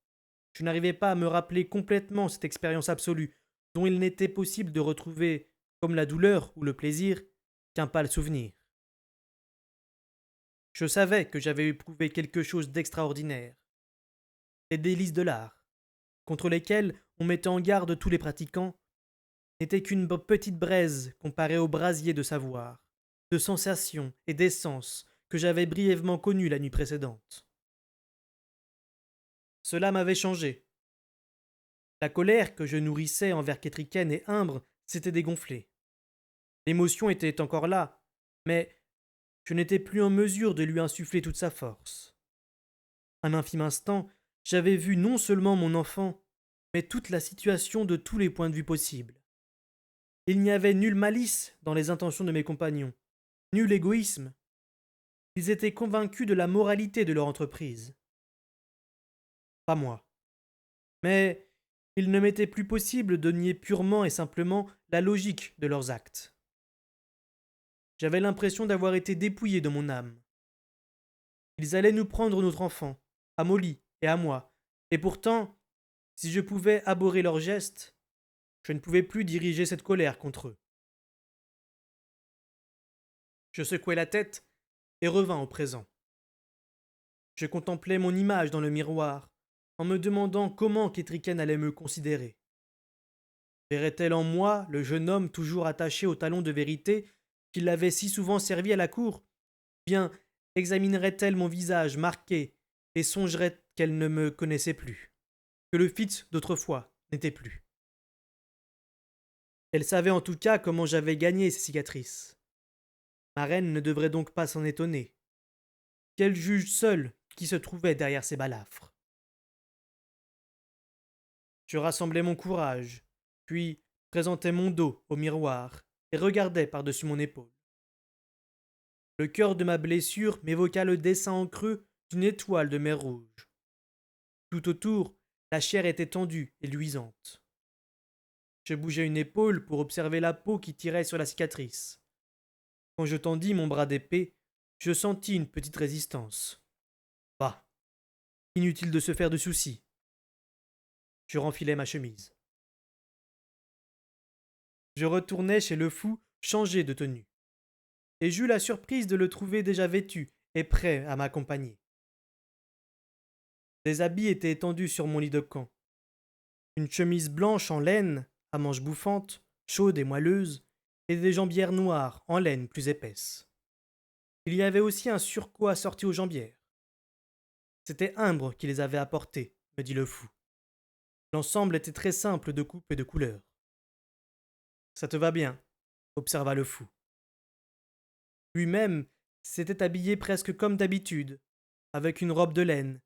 je n'arrivais pas à me rappeler complètement cette expérience absolue dont il n'était possible de retrouver, comme la douleur ou le plaisir, qu'un pâle souvenir. Je savais que j'avais éprouvé quelque chose d'extraordinaire. Les délices de l'art, contre lesquels on mettait en garde tous les pratiquants, n'étaient qu'une petite braise comparée au brasier de savoir, de sensations et d'essence que j'avais brièvement connu la nuit précédente. Cela m'avait changé. La colère que je nourrissais envers Kétriken et Imbre s'était dégonflée. L'émotion était encore là, mais je n'étais plus en mesure de lui insuffler toute sa force. Un infime instant, j'avais vu non seulement mon enfant, mais toute la situation de tous les points de vue possibles. Il n'y avait nulle malice dans les intentions de mes compagnons, nul égoïsme. Ils étaient convaincus de la moralité de leur entreprise. Pas moi. Mais il ne m'était plus possible de nier purement et simplement la logique de leurs actes. J'avais l'impression d'avoir été dépouillé de mon âme. Ils allaient nous prendre notre enfant, à Molly et à moi, et pourtant, si je pouvais abhorrer leurs gestes, je ne pouvais plus diriger cette colère contre eux. Je secouai la tête et revins au présent. Je contemplais mon image dans le miroir, en me demandant comment Kétriken allait me considérer. Verrait-elle en moi le jeune homme toujours attaché au talon de vérité qui l'avait si souvent servi à la cour? Bien, examinerait-elle mon visage marqué et songerait qu'elle ne me connaissait plus, que le Fitz d'autrefois n'était plus? Elle savait en tout cas comment j'avais gagné ces cicatrices. Ma reine ne devrait donc pas s'en étonner. Qu'elle juge seule qui se trouvait derrière ces balafres. Je rassemblai mon courage, puis présentai mon dos au miroir et regardai par-dessus mon épaule. Le cœur de ma blessure m'évoqua le dessin en creux d'une étoile de mer rouge. Tout autour, la chair était tendue et luisante. Je bougeai une épaule pour observer la peau qui tirait sur la cicatrice. Quand je tendis mon bras d'épée, je sentis une petite résistance. Bah, inutile de se faire de soucis. Je renfilai ma chemise. Je retournai chez le fou, changé de tenue, et j'eus la surprise de le trouver déjà vêtu et prêt à m'accompagner. Des habits étaient étendus sur mon lit de camp. Une chemise blanche en laine, à manches bouffantes, chaude et moelleuse, et des jambières noires en laine plus épaisse. Il y avait aussi un surcot assorti aux jambières. C'était Imbre qui les avait apportés, me dit le fou. L'ensemble était très simple de coupe et de couleur. Ça te va bien, observa le fou. Lui-même s'était habillé presque comme d'habitude, avec une robe de laine,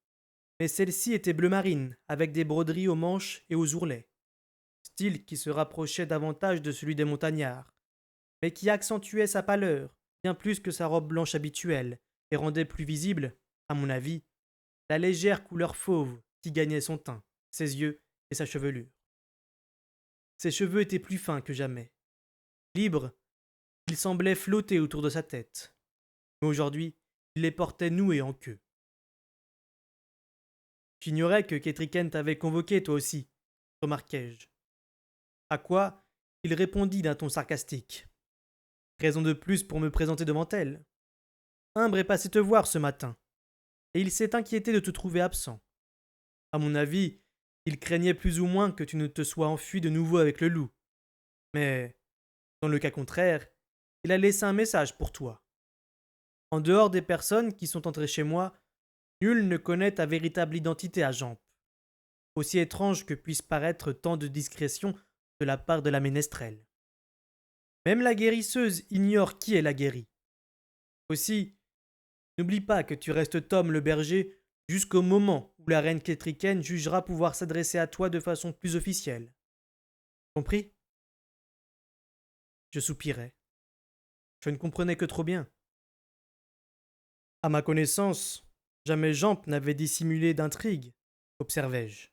mais celle-ci était bleu marine, avec des broderies aux manches et aux ourlets, style qui se rapprochait davantage de celui des montagnards, mais qui accentuait sa pâleur bien plus que sa robe blanche habituelle, et rendait plus visible, à mon avis, la légère couleur fauve qui gagnait son teint, ses yeux et sa chevelure. Ses cheveux étaient plus fins que jamais. Libres, ils semblaient flotter autour de sa tête. Mais aujourd'hui, il les portait noués en queue. J'ignorais que Kétriken t'avait convoqué toi aussi, remarquai-je. À quoi il répondit d'un ton sarcastique. Raison de plus pour me présenter devant elle. Imbre est passé te voir ce matin, et il s'est inquiété de te trouver absent. À mon avis, il craignait plus ou moins que tu ne te sois enfui de nouveau avec le loup. Mais Dans le cas contraire, il a laissé un message pour toi. En dehors des personnes qui sont entrées chez moi, nul ne connaît ta véritable identité à Jamp, aussi étrange que puisse paraître tant de discrétion de la part de la ménestrelle. Même la guérisseuse ignore qui est la guérie. Aussi, n'oublie pas que tu restes Tom le berger jusqu'au moment où la reine kétricaine jugera pouvoir s'adresser à toi de façon plus officielle. Compris? Je soupirai. Je ne comprenais que trop bien. À ma connaissance, jamais Jamp n'avait dissimulé d'intrigue, observai-je.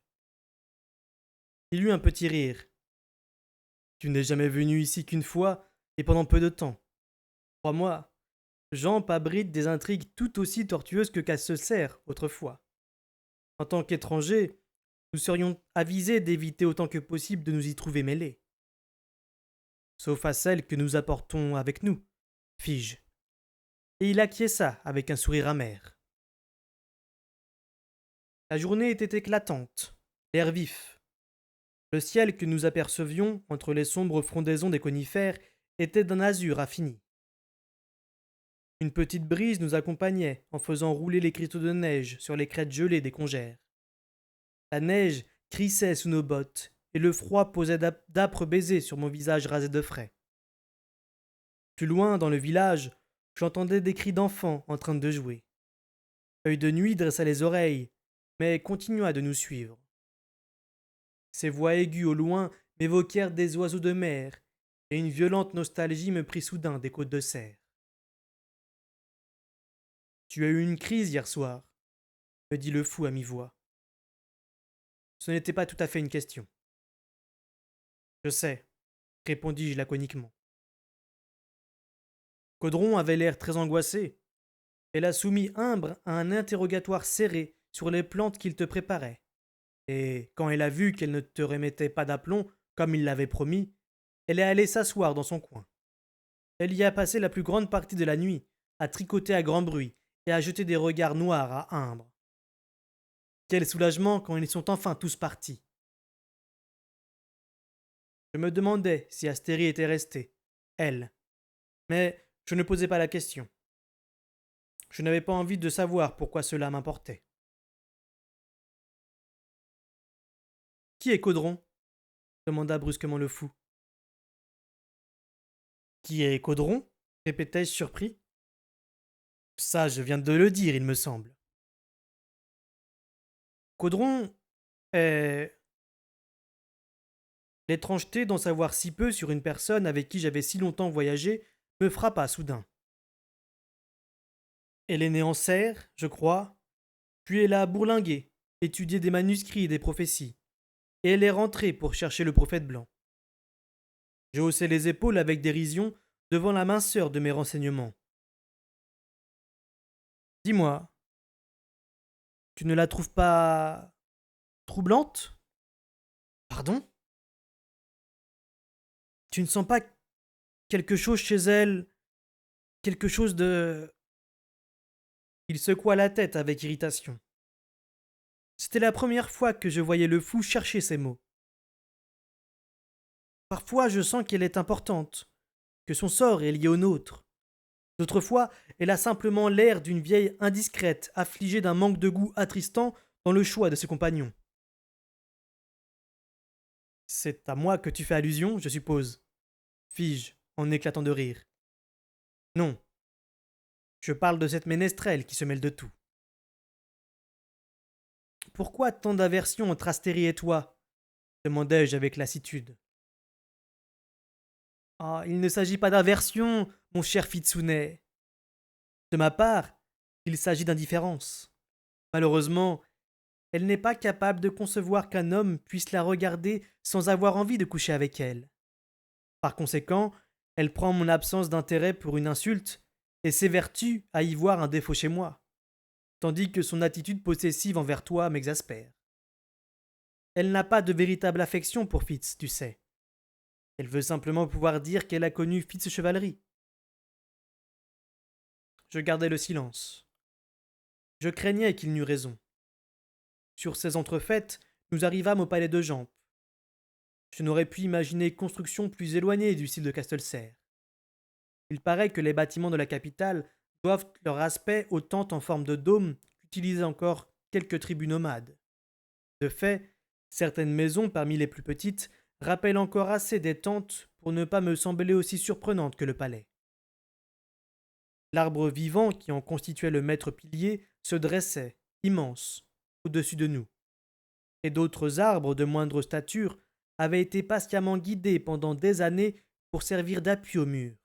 Il eut un petit rire. Tu n'es jamais venu ici qu'une fois et pendant peu de temps. Crois-moi, Jamp abrite des intrigues tout aussi tortueuses que Casselsert autrefois. En tant qu'étrangers, nous serions avisés d'éviter autant que possible de nous y trouver mêlés. Sauf à celles que nous apportons avec nous, fis-je. Et il acquiesça avec un sourire amer. La journée était éclatante, l'air vif. Le ciel que nous apercevions entre les sombres frondaisons des conifères était d'un azur infini. Une petite brise nous accompagnait en faisant rouler les cristaux de neige sur les crêtes gelées des congères. La neige crissait sous nos bottes et le froid posait d'âpres baisers sur mon visage rasé de frais. Plus loin, dans le village, j'entendais des cris d'enfants en train de jouer. Œil de Nuit dressa les oreilles, mais continua de nous suivre. Ces voix aiguës au loin m'évoquèrent des oiseaux de mer, et une violente nostalgie me prit soudain des côtes de Serre. Tu as eu une crise hier soir, me dit le fou à mi-voix. Ce n'était pas tout à fait une question. Je sais, répondis-je laconiquement. Caudron avait l'air très angoissé. Elle a soumis Imbre à un interrogatoire serré sur les plantes qu'il te préparait. Et quand elle a vu qu'elle ne te remettait pas d'aplomb, comme il l'avait promis, elle est allée s'asseoir dans son coin. Elle y a passé la plus grande partie de la nuit, à tricoter à grand bruit et à jeter des regards noirs à Imbre. Quel soulagement quand ils sont enfin tous partis. Je me demandais si Astérie était restée, elle, mais je ne posais pas la question. Je n'avais pas envie de savoir pourquoi cela m'importait. Qui est Caudron? Demanda brusquement le fou. Qui est Caudron? Répétai-je surpris. Ça, je viens de le dire, il me semble. Caudron est... L'étrangeté d'en savoir si peu sur une personne avec qui j'avais si longtemps voyagé me frappa soudain. Elle est née en Serre, je crois, puis elle a bourlingué, étudié des manuscrits et des prophéties, et elle est rentrée pour chercher le prophète blanc. Je haussai les épaules avec dérision devant la minceur de mes renseignements. Dis-moi, tu ne la trouves pas troublante? Pardon? Tu ne sens pas quelque chose chez elle, quelque chose de... Il secoua la tête avec irritation. C'était la première fois que je voyais le fou chercher ces mots. Parfois je sens qu'elle est importante, que son sort est lié au nôtre. D'autres fois, elle a simplement l'air d'une vieille indiscrète, affligée d'un manque de goût attristant dans le choix de ses compagnons. C'est à moi que tu fais allusion, je suppose, fis-je, en éclatant de rire. Non. Je parle de cette ménestrelle qui se mêle de tout. Pourquoi tant d'aversion entre Astérie et toi? Demandai-je avec lassitude. Ah, il ne s'agit pas d'aversion, mon cher Fitsune. De ma part, il s'agit d'indifférence. Malheureusement, elle n'est pas capable de concevoir qu'un homme puisse la regarder sans avoir envie de coucher avec elle. Par conséquent, elle prend mon absence d'intérêt pour une insulte et s'évertue à y voir un défaut chez moi, tandis que son attitude possessive envers toi m'exaspère. Elle n'a pas de véritable affection pour Fitz, tu sais. Elle veut simplement pouvoir dire qu'elle a connu Fitz Chevalerie. Je gardai le silence. Je craignais qu'il n'eût raison. Sur ces entrefaites, nous arrivâmes au palais de Jamp. je n'aurais pu imaginer construction plus éloignée du style de Castelserre. Il paraît que les bâtiments de la capitale doivent leur aspect aux tentes en forme de dôme qu'utilisaient encore quelques tribus nomades. De fait, certaines maisons parmi les plus petites rappellent encore assez des tentes pour ne pas me sembler aussi surprenantes que le palais. L'arbre vivant qui en constituait le maître pilier se dressait, immense, au-dessus de nous, et d'autres arbres de moindre stature avaient été patiemment guidés pendant des années pour servir d'appui au mur.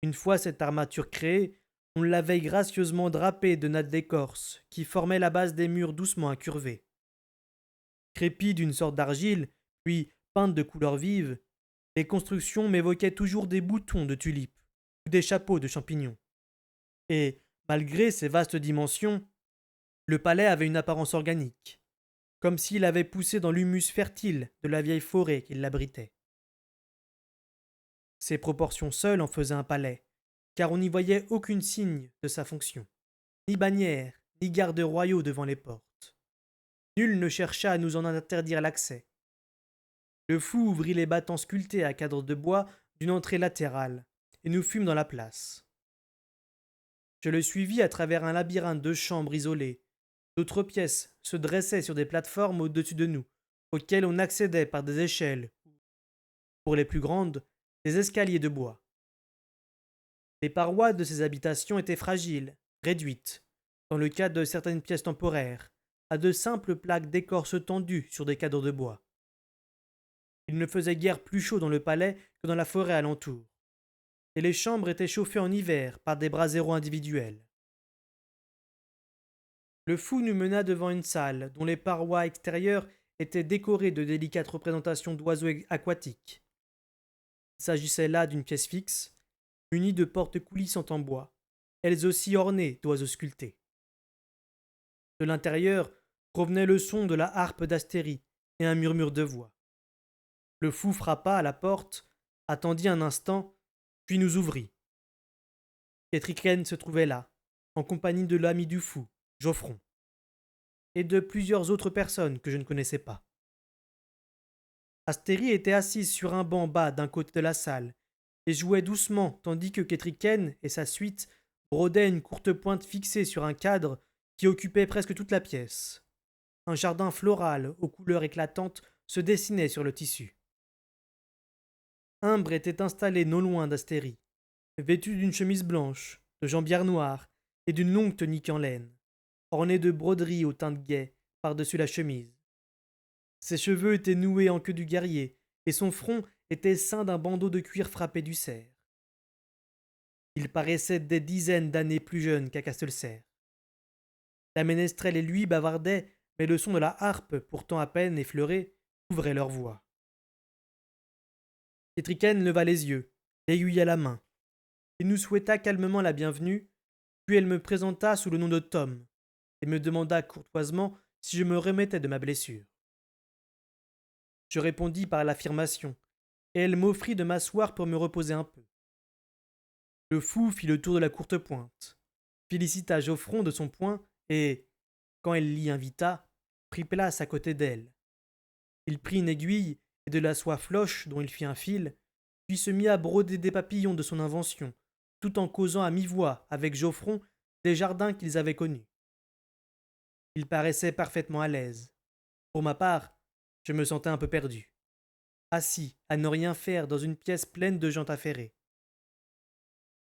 Une fois cette armature créée, on l'avait gracieusement drapée de nattes d'écorce qui formaient la base des murs doucement incurvés. Crépies d'une sorte d'argile, puis peintes de couleurs vives, les constructions m'évoquaient toujours des boutons de tulipes ou des chapeaux de champignons. Et, malgré ses vastes dimensions, le palais avait une apparence organique, comme s'il avait poussé dans l'humus fertile de la vieille forêt qui l'abritait. Ses proportions seules en faisaient un palais, car on n'y voyait aucun signe de sa fonction, ni bannière, ni gardes royaux devant les portes. Nul ne chercha à nous en interdire l'accès. Le fou ouvrit les battants sculptés à cadre de bois d'une entrée latérale, et nous fûmes dans la place. Je le suivis à travers un labyrinthe de chambres isolées. D'autres pièces se dressaient sur des plateformes au-dessus de nous, auxquelles on accédait par des échelles, ou, pour les plus grandes, des escaliers de bois. Les parois de ces habitations étaient fragiles, réduites, dans le cas de certaines pièces temporaires, à de simples plaques d'écorce tendues sur des cadres de bois. Il ne faisait guère plus chaud dans le palais que dans la forêt alentour, et les chambres étaient chauffées en hiver par des braseros individuels. Le fou nous mena devant une salle dont les parois extérieures étaient décorées de délicates représentations d'oiseaux aquatiques. Il s'agissait là d'une pièce fixe, munie de portes coulissantes en bois, elles aussi ornées d'oiseaux sculptés. De l'intérieur provenait le son de la harpe d'Astérie et un murmure de voix. Le fou frappa à la porte, attendit un instant, puis nous ouvrit. Ketriken se trouvait là, en compagnie de l'ami du fou, Geoffron, et de plusieurs autres personnes que je ne connaissais pas. Astérie était assise sur un banc bas d'un côté de la salle, et jouait doucement tandis que Ketriken et sa suite brodaient une courte pointe fixée sur un cadre qui occupait presque toute la pièce. Un jardin floral aux couleurs éclatantes se dessinait sur le tissu. Imbre était installé non loin d'Astérie, vêtu d'une chemise blanche, de jambières noires et d'une longue tunique en laine, ornée de broderies aux teintes gaies par-dessus la chemise. Ses cheveux étaient noués en queue du guerrier, et son front était ceint d'un bandeau de cuir frappé du cerf. Il paraissait des dizaines d'années plus jeune qu'à Castelserre. La ménestrelle et lui bavardaient, mais le son de la harpe, pourtant à peine effleuré, couvrait leur voix. Ketriken leva les yeux, l'aiguille à la main. Il nous souhaita calmement la bienvenue, puis elle me présenta sous le nom de Tom, et me demanda courtoisement si je me remettais de ma blessure. Je répondis par l'affirmation, et elle m'offrit de m'asseoir pour me reposer un peu. Le fou fit le tour de la courte pointe, félicita Geoffron de son point, et, quand elle l'y invita, prit place à côté d'elle. Il prit une aiguille et de la soie floche dont il fit un fil, puis se mit à broder des papillons de son invention, tout en causant à mi-voix avec Geoffron des jardins qu'ils avaient connus. Il paraissait parfaitement à l'aise. Pour ma part, je me sentais un peu perdu, assis à ne rien faire dans une pièce pleine de gens affairés.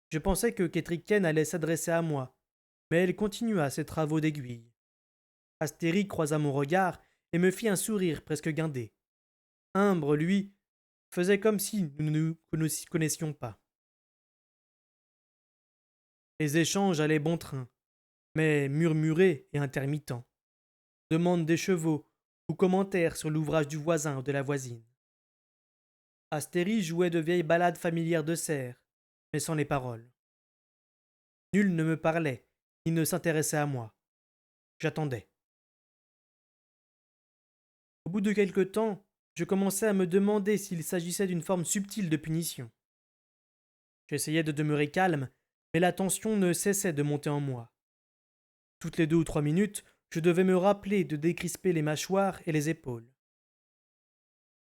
Je pensais que Ketriken allait s'adresser à moi, mais elle continua ses travaux d'aiguille. Astérie croisa mon regard et me fit un sourire presque guindé. Imbre, lui, faisait comme si nous ne nous connaissions pas. Les échanges allaient bon train, mais murmurés et intermittents. Demande des chevaux ou commentaires sur l'ouvrage du voisin ou de la voisine. Astérie jouait de vieilles ballades familières de serre, mais sans les paroles. Nul ne me parlait, ni ne s'intéressait à moi. J'attendais. Au bout de quelque temps, je commençais à me demander s'il s'agissait d'une forme subtile de punition. J'essayais de demeurer calme, mais la tension ne cessait de monter en moi. Toutes les 2 ou 3 minutes, je devais me rappeler de décrisper les mâchoires et les épaules.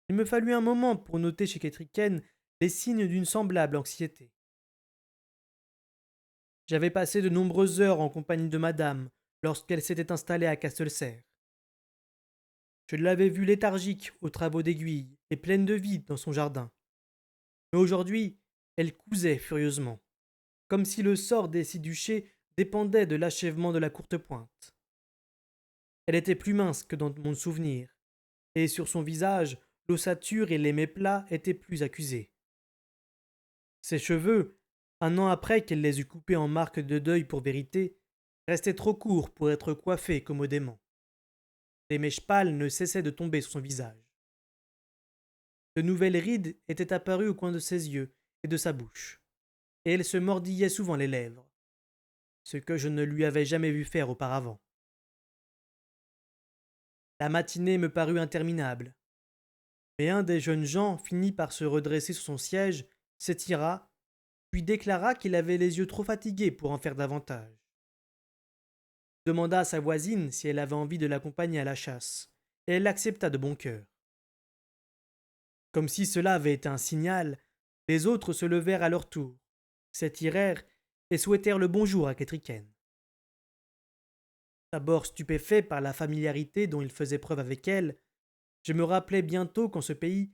Il me fallut un moment pour noter chez Ketriken les signes d'une semblable anxiété. J'avais passé de nombreuses heures en compagnie de madame lorsqu'elle s'était installée à Castelserre. Je l'avais vue léthargique aux travaux d'aiguille et pleine de vie dans son jardin. Mais aujourd'hui, elle cousait furieusement, comme si le sort des six duchés dépendait de l'achèvement de la courte pointe. Elle était plus mince que dans mon souvenir, et sur son visage, l'ossature et les méplats étaient plus accusés. Ses cheveux, un an après qu'elle les eut coupés en marque de deuil pour vérité, restaient trop courts pour être coiffés commodément. Des mèches pâles ne cessaient de tomber sur son visage. De nouvelles rides étaient apparues au coin de ses yeux et de sa bouche, et elle se mordillait souvent les lèvres, ce que je ne lui avais jamais vu faire auparavant. La matinée me parut interminable, mais un des jeunes gens finit par se redresser sur son siège, s'étira, puis déclara qu'il avait les yeux trop fatigués pour en faire davantage. Il demanda à sa voisine si elle avait envie de l'accompagner à la chasse, et elle l'accepta de bon cœur. Comme si cela avait été un signal, les autres se levèrent à leur tour, s'étirèrent et souhaitèrent le bonjour à Ketriken. D'abord stupéfait par la familiarité dont il faisait preuve avec elle, je me rappelai bientôt qu'en ce pays,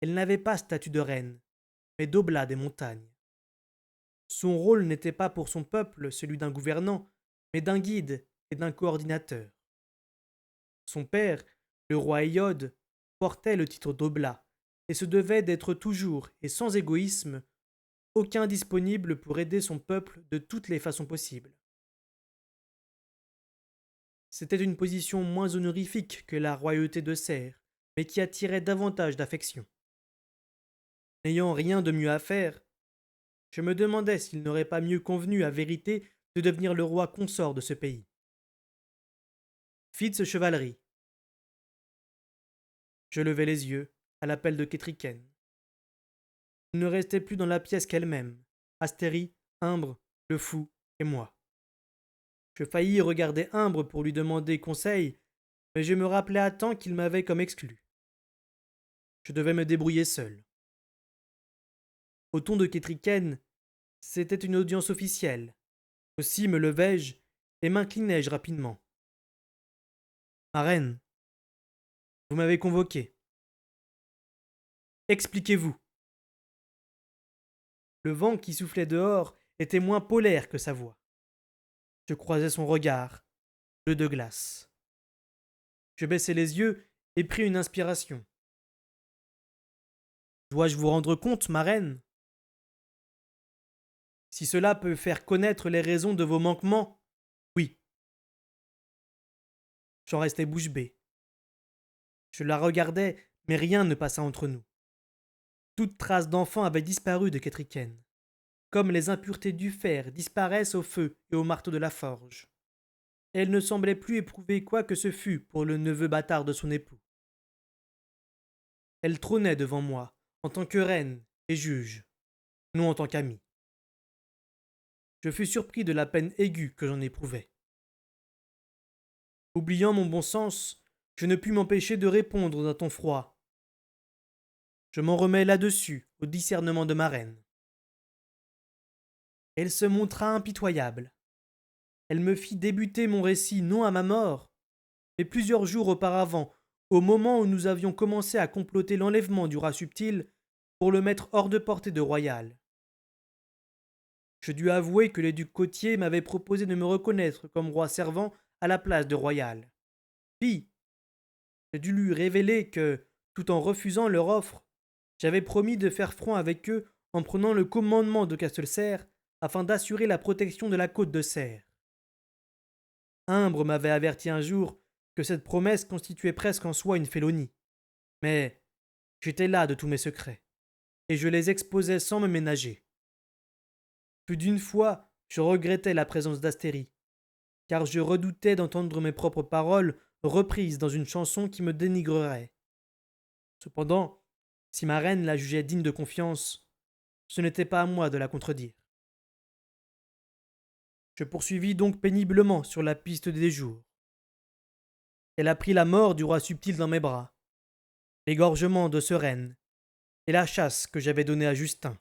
elle n'avait pas statut de reine, mais d'oblat des montagnes. Son rôle n'était pas pour son peuple celui d'un gouvernant, mais d'un guide et d'un coordinateur. Son père, le roi Ayod, portait le titre d'oblat et se devait d'être toujours et sans égoïsme aucun disponible pour aider son peuple de toutes les façons possibles. C'était une position moins honorifique que la royauté de Serre, mais qui attirait davantage d'affection. N'ayant rien de mieux à faire, je me demandais s'il n'aurait pas mieux convenu à vérité de devenir le roi consort de ce pays. Fitz chevalerie. Je levai les yeux à l'appel de Ketriken. Il ne restait plus dans la pièce qu'elle-même, Astérie, Imbre, le fou et moi. Je faillis regarder Imbre pour lui demander conseil, mais je me rappelai à temps qu'il m'avait comme exclu. Je devais me débrouiller seul. Au ton de Ketriken, c'était une audience officielle. Aussi me levai-je et m'inclinai-je rapidement. Ma reine, vous m'avez convoqué. Expliquez-vous. Le vent qui soufflait dehors était moins polaire que sa voix. Je croisai son regard, bleu de glace. Je baissai les yeux et pris une inspiration. Dois-je vous rendre compte, ma reine? Si cela peut faire connaître les raisons de vos manquements, oui. J'en restai bouche bée. Je la regardai, mais rien ne passa entre nous. Toute trace d'enfant avait disparu de Ketriken, comme les impuretés du fer disparaissent au feu et au marteau de la forge. Elle ne semblait plus éprouver quoi que ce fût pour le neveu bâtard de son époux. Elle trônait devant moi, en tant que reine et juge, non en tant qu'amie. Je fus surpris de la peine aiguë que j'en éprouvais. Oubliant mon bon sens, je ne pus m'empêcher de répondre d'un ton froid. Je m'en remets là-dessus, au discernement de ma reine. Elle se montra impitoyable. Elle me fit débuter mon récit non à ma mort, mais plusieurs jours auparavant, au moment où nous avions commencé à comploter l'enlèvement du roi subtil pour le mettre hors de portée de Royal. Je dus avouer que les ducs côtiers m'avaient proposé de me reconnaître comme roi servant à la place de Royal. Puis, je dus lui révéler que, tout en refusant leur offre, j'avais promis de faire front avec eux en prenant le commandement de Castelserre afin d'assurer la protection de la côte de Serre. Imbre m'avait averti un jour que cette promesse constituait presque en soi une félonie. Mais j'étais là de tous mes secrets, et je les exposais sans me ménager. Plus d'une fois, je regrettais la présence d'Astérie, car je redoutais d'entendre mes propres paroles reprises dans une chanson qui me dénigrerait. Cependant, si ma reine la jugeait digne de confiance, ce n'était pas à moi de la contredire. Je poursuivis donc péniblement sur la piste des jours. Elle apprit la mort du roi subtil dans mes bras. l'égorgement de Sereine et la chasse que j'avais donnée à Justin,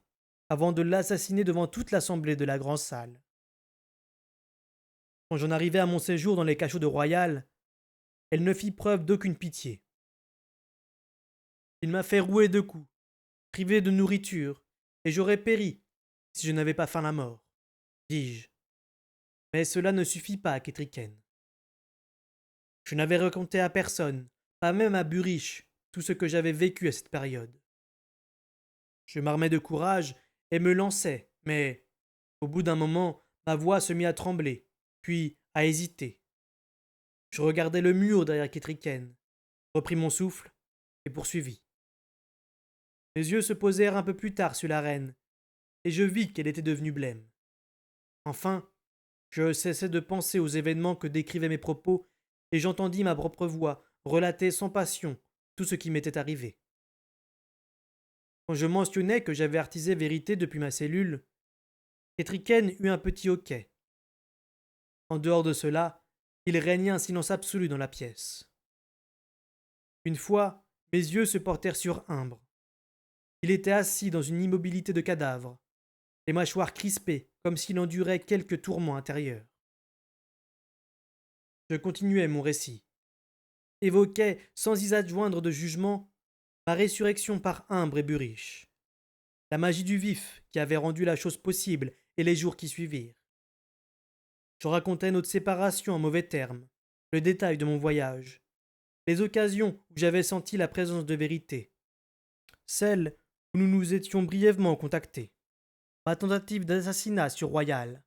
avant de l'assassiner devant toute l'assemblée de la grande salle. Quand j'en arrivai à mon séjour dans les cachots de Royal, elle ne fit preuve d'aucune pitié. Il m'a fait rouer de coups, privé de nourriture, et j'aurais péri si je n'avais pas feint la mort, dis-je. Mais cela ne suffit pas à Ketriken. Je n'avais raconté à personne, pas même à Buriche, tout ce que j'avais vécu à cette période. Je m'armai de courage et me lançai, mais, au bout d'un moment, ma voix se mit à trembler, puis à hésiter. Je regardai le mur derrière Ketriken, repris mon souffle et poursuivis. Mes yeux se posèrent un peu plus tard sur la reine, et je vis qu'elle était devenue blême. Enfin, je cessai de penser aux événements que décrivaient mes propos, et j'entendis ma propre voix relater sans passion tout ce qui m'était arrivé. Quand je mentionnai que j'avais artisé vérité depuis ma cellule, Ketriken eut un petit hoquet. En dehors de cela, il régnait un silence absolu dans la pièce. Une fois, mes yeux se portèrent sur Imbre. Il était assis dans une immobilité de cadavre, les mâchoires crispées, comme s'il endurait quelque tourment intérieur. Je continuai mon récit, évoquai, sans y adjoindre de jugement, ma résurrection par Imbre et Buriche, la magie du vif qui avait rendu la chose possible et les jours qui suivirent. Je racontai notre séparation en mauvais termes, le détail de mon voyage, les occasions où j'avais senti la présence de vérité, celles où nous nous étions brièvement contactés, ma tentative d'assassinat sur Royal,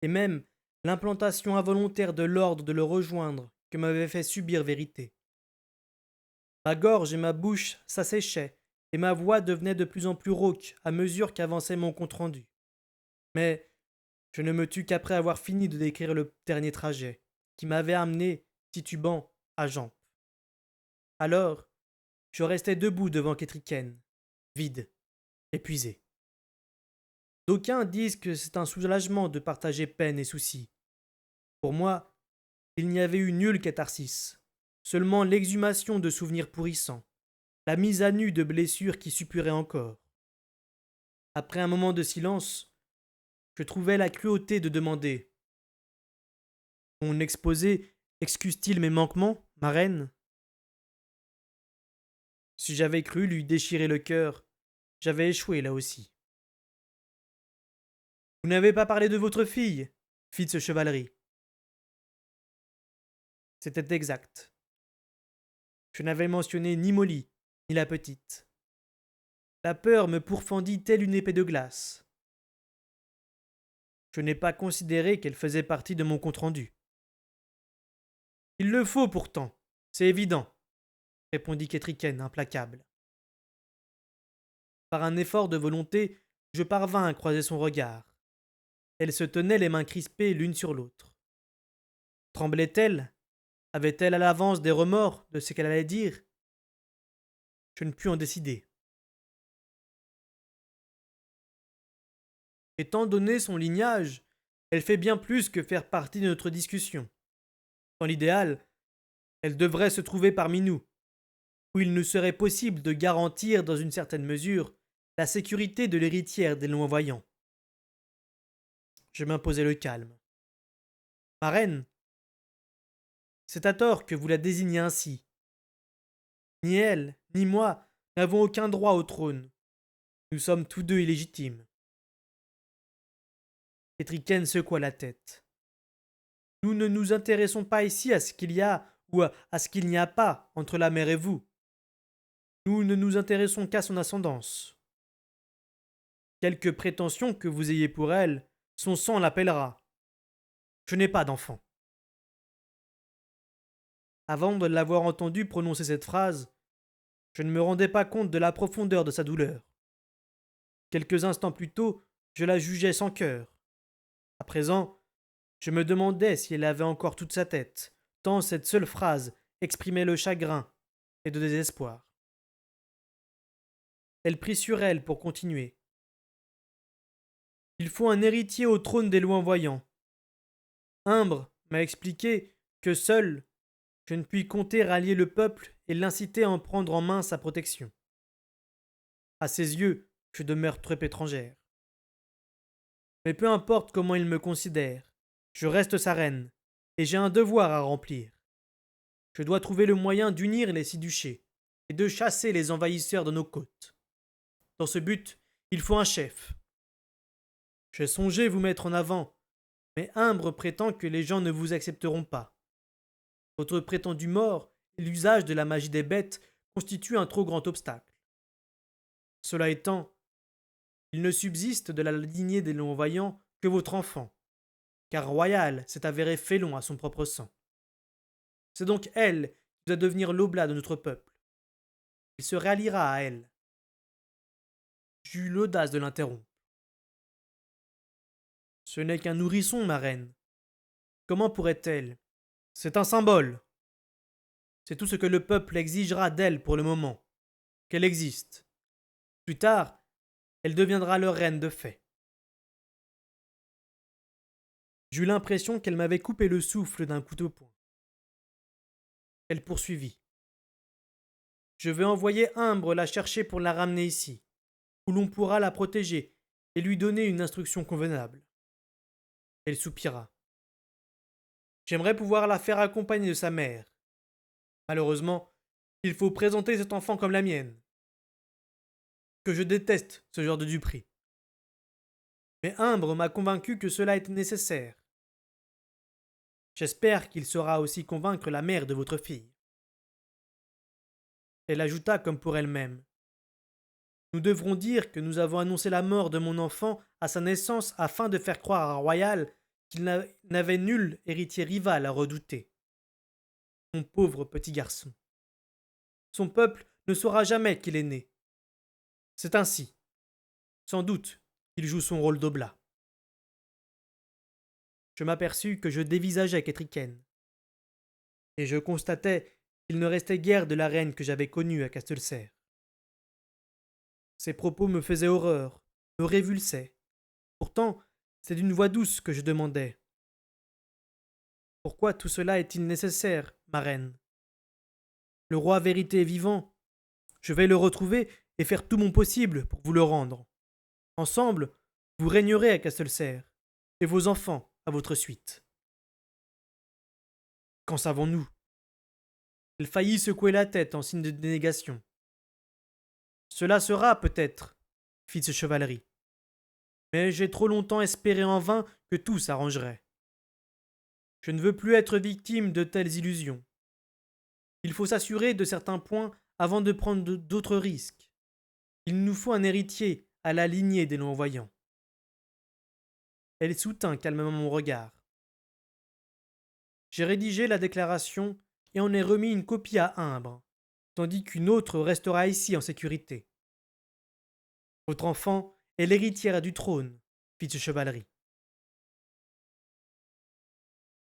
et même l'implantation involontaire de l'ordre de le rejoindre que m'avait fait subir vérité. Ma gorge et ma bouche s'asséchaient, et ma voix devenait de plus en plus rauque à mesure qu'avançait mon compte-rendu. Mais je ne me tus qu'après avoir fini de décrire le dernier trajet, qui m'avait amené, titubant, à Jamp. Alors, je restai debout devant Ketriken, vide, épuisé. D'aucuns disent que c'est un soulagement de partager peine et soucis. Pour moi, il n'y avait eu nulle catharsis, seulement l'exhumation de souvenirs pourrissants, la mise à nu de blessures qui suppuraient encore. Après un moment de silence, je trouvai la cruauté de demander: mon exposé excuse-t-il mes manquements, ma reine? Si j'avais cru lui déchirer le cœur, j'avais échoué là aussi. Vous n'avez pas parlé de votre fille, fit ce chevalerie. C'était exact. Je n'avais mentionné ni Molly, ni la petite. La peur me pourfendit telle une épée de glace. Je n'ai pas considéré qu'elle faisait partie de mon compte-rendu. Il le faut pourtant, c'est évident, répondit Ketriken, implacable. Par un effort de volonté, je parvins à croiser son regard. Elle se tenait les mains crispées l'une sur l'autre. Tremblait-elle? Avait-elle à l'avance des remords de ce qu'elle allait dire? Je ne pus en décider. Étant donné son lignage, elle fait bien plus que faire partie de notre discussion. Dans l'idéal, elle devrait se trouver parmi nous, où il nous serait possible de garantir, dans une certaine mesure, la sécurité de l'héritière des loin-voyants. Je m'imposais le calme. Ma reine, c'est à tort que vous la désignez ainsi. Ni elle, ni moi n'avons aucun droit au trône. Nous sommes tous deux illégitimes. Ketriken secoua la tête. Nous ne nous intéressons pas ici à ce qu'il y a ou à ce qu'il n'y a pas entre la mère et vous. Nous ne nous intéressons qu'à son ascendance. Quelque prétention que vous ayez pour elle, son sang l'appellera. Je n'ai pas d'enfant. Avant de l'avoir entendu prononcer cette phrase, je ne me rendais pas compte de la profondeur de sa douleur. Quelques instants plus tôt, je la jugeais sans cœur. À présent, je me demandais si elle avait encore toute sa tête, tant cette seule phrase exprimait le chagrin et de désespoir. Elle prit sur elle pour continuer. Il faut un héritier au trône des loin-voyants. Imbre m'a expliqué que seul je ne puis compter rallier le peuple et l'inciter à en prendre en main sa protection. À ses yeux, je demeure trop étrangère. Mais peu importe comment il me considère, je reste sa reine, et j'ai un devoir à remplir. Je dois trouver le moyen d'unir les 6 duchés et de chasser les envahisseurs de nos côtes. Dans ce but, il faut un chef. J'ai songé vous mettre en avant, mais Imbre prétend que les gens ne vous accepteront pas. Votre prétendu mort et l'usage de la magie des bêtes constituent un trop grand obstacle. Cela étant, il ne subsiste de la lignée des Longs-Voyants que votre enfant, car Royal s'est avéré félon à son propre sang. C'est donc elle qui doit devenir l'oblat de notre peuple. Il se ralliera à elle. J'eus l'audace de l'interrompre. Ce n'est qu'un nourrisson, ma reine. Comment pourrait-elle? C'est un symbole. C'est tout ce que le peuple exigera d'elle pour le moment. Qu'elle existe. Plus tard, elle deviendra leur reine de fait. J'eus l'impression qu'elle m'avait coupé le souffle d'un couteau poing. Elle poursuivit. Je vais envoyer Imbre la chercher pour la ramener ici, où l'on pourra la protéger et lui donner une instruction convenable. Elle soupira. J'aimerais pouvoir la faire accompagner de sa mère. Malheureusement, il faut présenter cet enfant comme la mienne. Que je déteste ce genre de duperie. Mais Imbre m'a convaincu que cela était nécessaire. J'espère qu'il saura aussi convaincre la mère de votre fille. Elle ajouta comme pour elle-même. Nous devrons dire que nous avons annoncé la mort de mon enfant à sa naissance afin de faire croire à Royal qu'il n'avait nul héritier rival à redouter. Mon pauvre petit garçon. Son peuple ne saura jamais qu'il est né. C'est ainsi. Sans doute, il joue son rôle d'oblat. Je m'aperçus que je dévisageais Ketriken, et je constatais qu'il ne restait guère de la reine que j'avais connue à Castelcerre. Ses propos me faisaient horreur, me révulsaient. Pourtant, c'est d'une voix douce que je demandais. Pourquoi tout cela est-il nécessaire, ma reine? Le roi Vérité est vivant. Je vais le retrouver et faire tout mon possible pour vous le rendre. Ensemble, vous régnerez à Castelcerre, et vos enfants à votre suite. Qu'en savons-nous? Elle faillit secouer la tête en signe de dénégation. Cela sera, peut-être, fit ce chevalerie. Mais j'ai trop longtemps espéré en vain que tout s'arrangerait. Je ne veux plus être victime de telles illusions. Il faut s'assurer de certains points avant de prendre d'autres risques. Il nous faut un héritier à la lignée des Longs-Voyants. Elle soutint calmement mon regard. J'ai rédigé la déclaration et en ai remis une copie à Imbre, tandis qu'une autre restera ici en sécurité. Votre enfant est l'héritière du trône, fit ce chevalerie.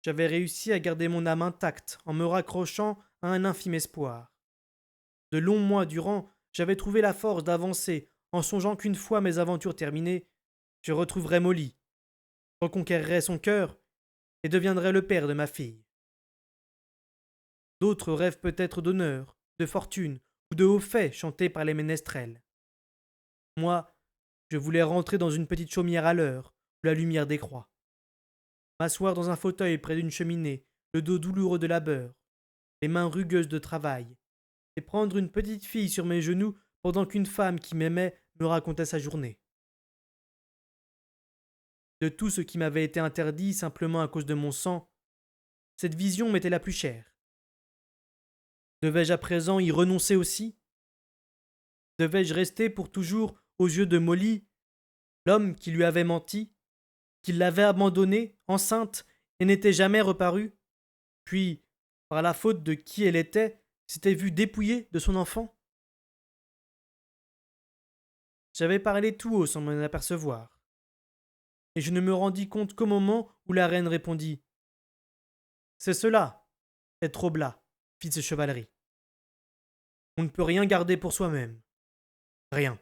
J'avais réussi à garder mon âme intacte en me raccrochant à un infime espoir. De longs mois durant, j'avais trouvé la force d'avancer en songeant qu'une fois mes aventures terminées, je retrouverais Molly, reconquerrais son cœur et deviendrais le père de ma fille. D'autres rêvent peut-être d'honneur, de fortune ou de hauts faits chantés par les ménestrels. Moi, je voulais rentrer dans une petite chaumière à l'heure, où la lumière décroît. M'asseoir dans un fauteuil près d'une cheminée, le dos douloureux de labeur, les mains rugueuses de travail, et prendre une petite fille sur mes genoux pendant qu'une femme qui m'aimait me racontait sa journée. De tout ce qui m'avait été interdit simplement à cause de mon sang, cette vision m'était la plus chère. Devais-je à présent y renoncer aussi? Devais-je rester pour toujours aux yeux de Molly, l'homme qui lui avait menti, qui l'avait abandonnée, enceinte, et n'était jamais reparu, puis, par la faute de qui elle était, s'était vue dépouillée de son enfant? J'avais parlé tout haut sans m'en apercevoir, et je ne me rendis compte qu'au moment où la reine répondit. C'est cela, être oblat, fit ce chevalerie. On ne peut rien garder pour soi-même. Rien.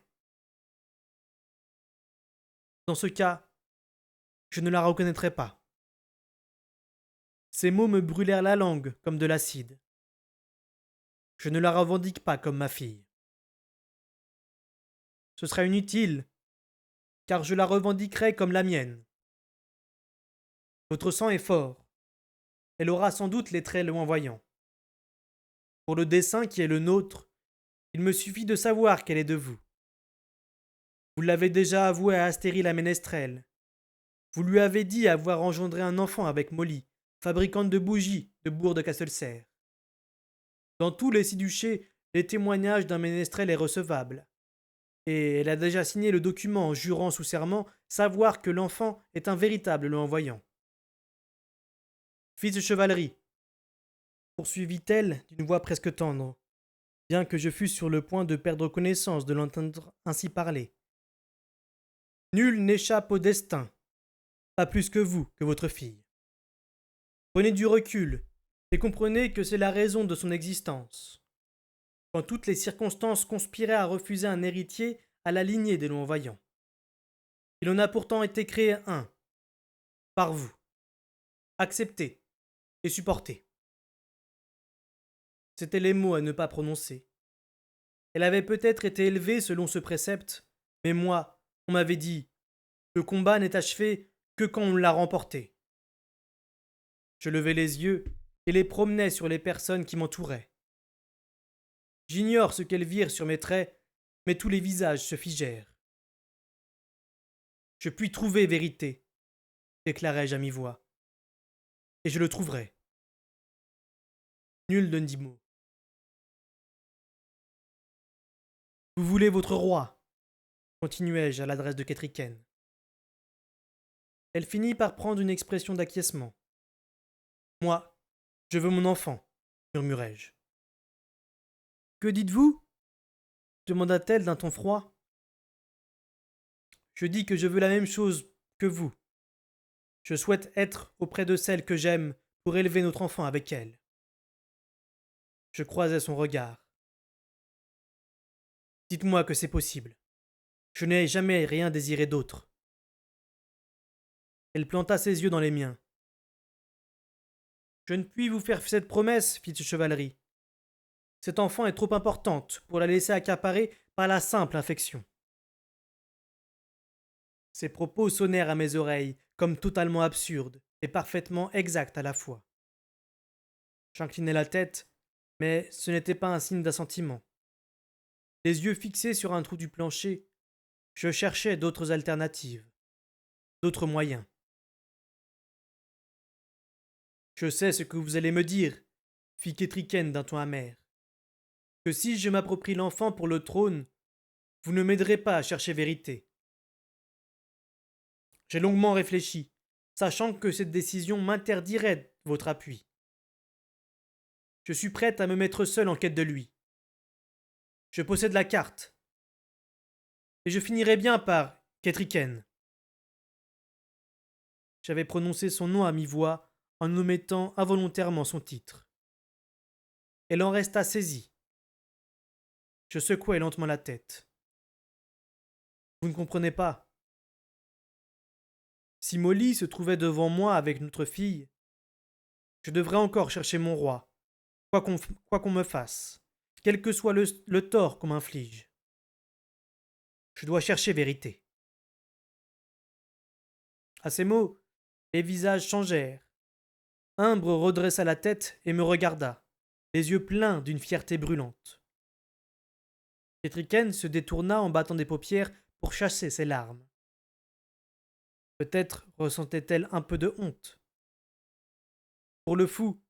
Dans ce cas, je ne la reconnaîtrai pas. Ces mots me brûlèrent la langue comme de l'acide. Je ne la revendique pas comme ma fille. Ce sera inutile, car je la revendiquerai comme la mienne. Votre sang est fort. Elle aura sans doute les traits loin voyants. Pour le dessein qui est le nôtre, il me suffit de savoir qu'elle est de vous. Vous l'avez déjà avoué à Astérie la ménestrelle. Vous lui avez dit avoir engendré un enfant avec Molly, fabricante de bougies de Bourg de Castelcerre. Dans tous les six-duchés, les témoignages d'un ménestrel est recevable. Et elle a déjà signé le document en jurant sous serment savoir que l'enfant est un véritable l'envoyant. Fils de chevalerie, poursuivit-elle d'une voix presque tendre, bien que je fusse sur le point de perdre connaissance de l'entendre ainsi parler. Nul n'échappe au destin, pas plus que vous, que votre fille. Prenez du recul, et comprenez que c'est la raison de son existence. Quand toutes les circonstances conspiraient à refuser un héritier à la lignée des Longs-Voyants. Il en a pourtant été créé un, par vous, accepté et supporté. C'étaient les mots à ne pas prononcer. Elle avait peut-être été élevée selon ce précepte, mais moi, on m'avait dit « Le combat n'est achevé que quand on l'a remporté ». Je levai les yeux et les promenais sur les personnes qui m'entouraient. J'ignore ce qu'elles virent sur mes traits, mais tous les visages se figèrent. Je puis trouver vérité, déclarai-je à mi-voix, et je le trouverai. Nul ne dit mot. Vous voulez votre roi, continuai-je à l'adresse de Kétriken. Elle finit par prendre une expression d'acquiescement. Moi, je veux mon enfant, murmurai-je. Que dites-vous demanda-t-elle d'un ton froid. Je dis que je veux la même chose que vous. Je souhaite être auprès de celle que j'aime pour élever notre enfant avec elle. Je croisai son regard. Dites-moi que c'est possible. Je n'ai jamais rien désiré d'autre. Elle planta ses yeux dans les miens. Je ne puis vous faire cette promesse, fils de chevalerie. Cette enfant est trop importante pour la laisser accaparer par la simple infection. Ces propos sonnèrent à mes oreilles comme totalement absurdes et parfaitement exacts à la fois. J'inclinai la tête, mais ce n'était pas un signe d'assentiment. Les yeux fixés sur un trou du plancher, je cherchais d'autres alternatives, d'autres moyens. Je sais ce que vous allez me dire, fit Kétriken d'un ton amer. Que si je m'approprie l'enfant pour le trône, vous ne m'aiderez pas à chercher vérité. J'ai longuement réfléchi, sachant que cette décision m'interdirait votre appui. Je suis prête à me mettre seule en quête de lui. Je possède la carte. Et je finirai bien par Kétriken. J'avais prononcé son nom à mi-voix en omettant involontairement son titre. Elle en resta saisie. Je secouai lentement la tête. Vous ne comprenez pas. Si Molly se trouvait devant moi avec notre fille, je devrais encore chercher mon roi, quoi qu'on me fasse, quel que soit le tort qu'on m'inflige. Je dois chercher vérité. À ces mots, les visages changèrent. Imbre redressa la tête et me regarda, les yeux pleins d'une fierté brûlante. Kétriken se détourna en battant des paupières pour chasser ses larmes. Peut-être ressentait-elle un peu de honte. Pour le fou,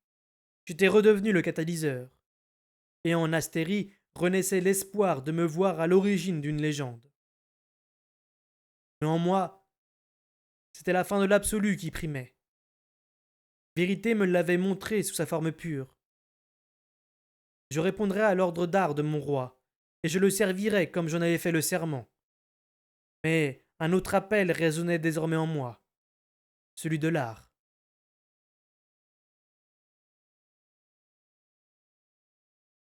j'étais redevenu le catalyseur, et en Astérie renaissait l'espoir de me voir à l'origine d'une légende. Mais en moi, c'était la fin de l'absolu qui primait. Vérité me l'avait montré sous sa forme pure. Je répondrais à l'ordre d'art de mon roi, et je le servirais comme j'en avais fait le serment. Mais un autre appel résonnait désormais en moi, celui de l'art.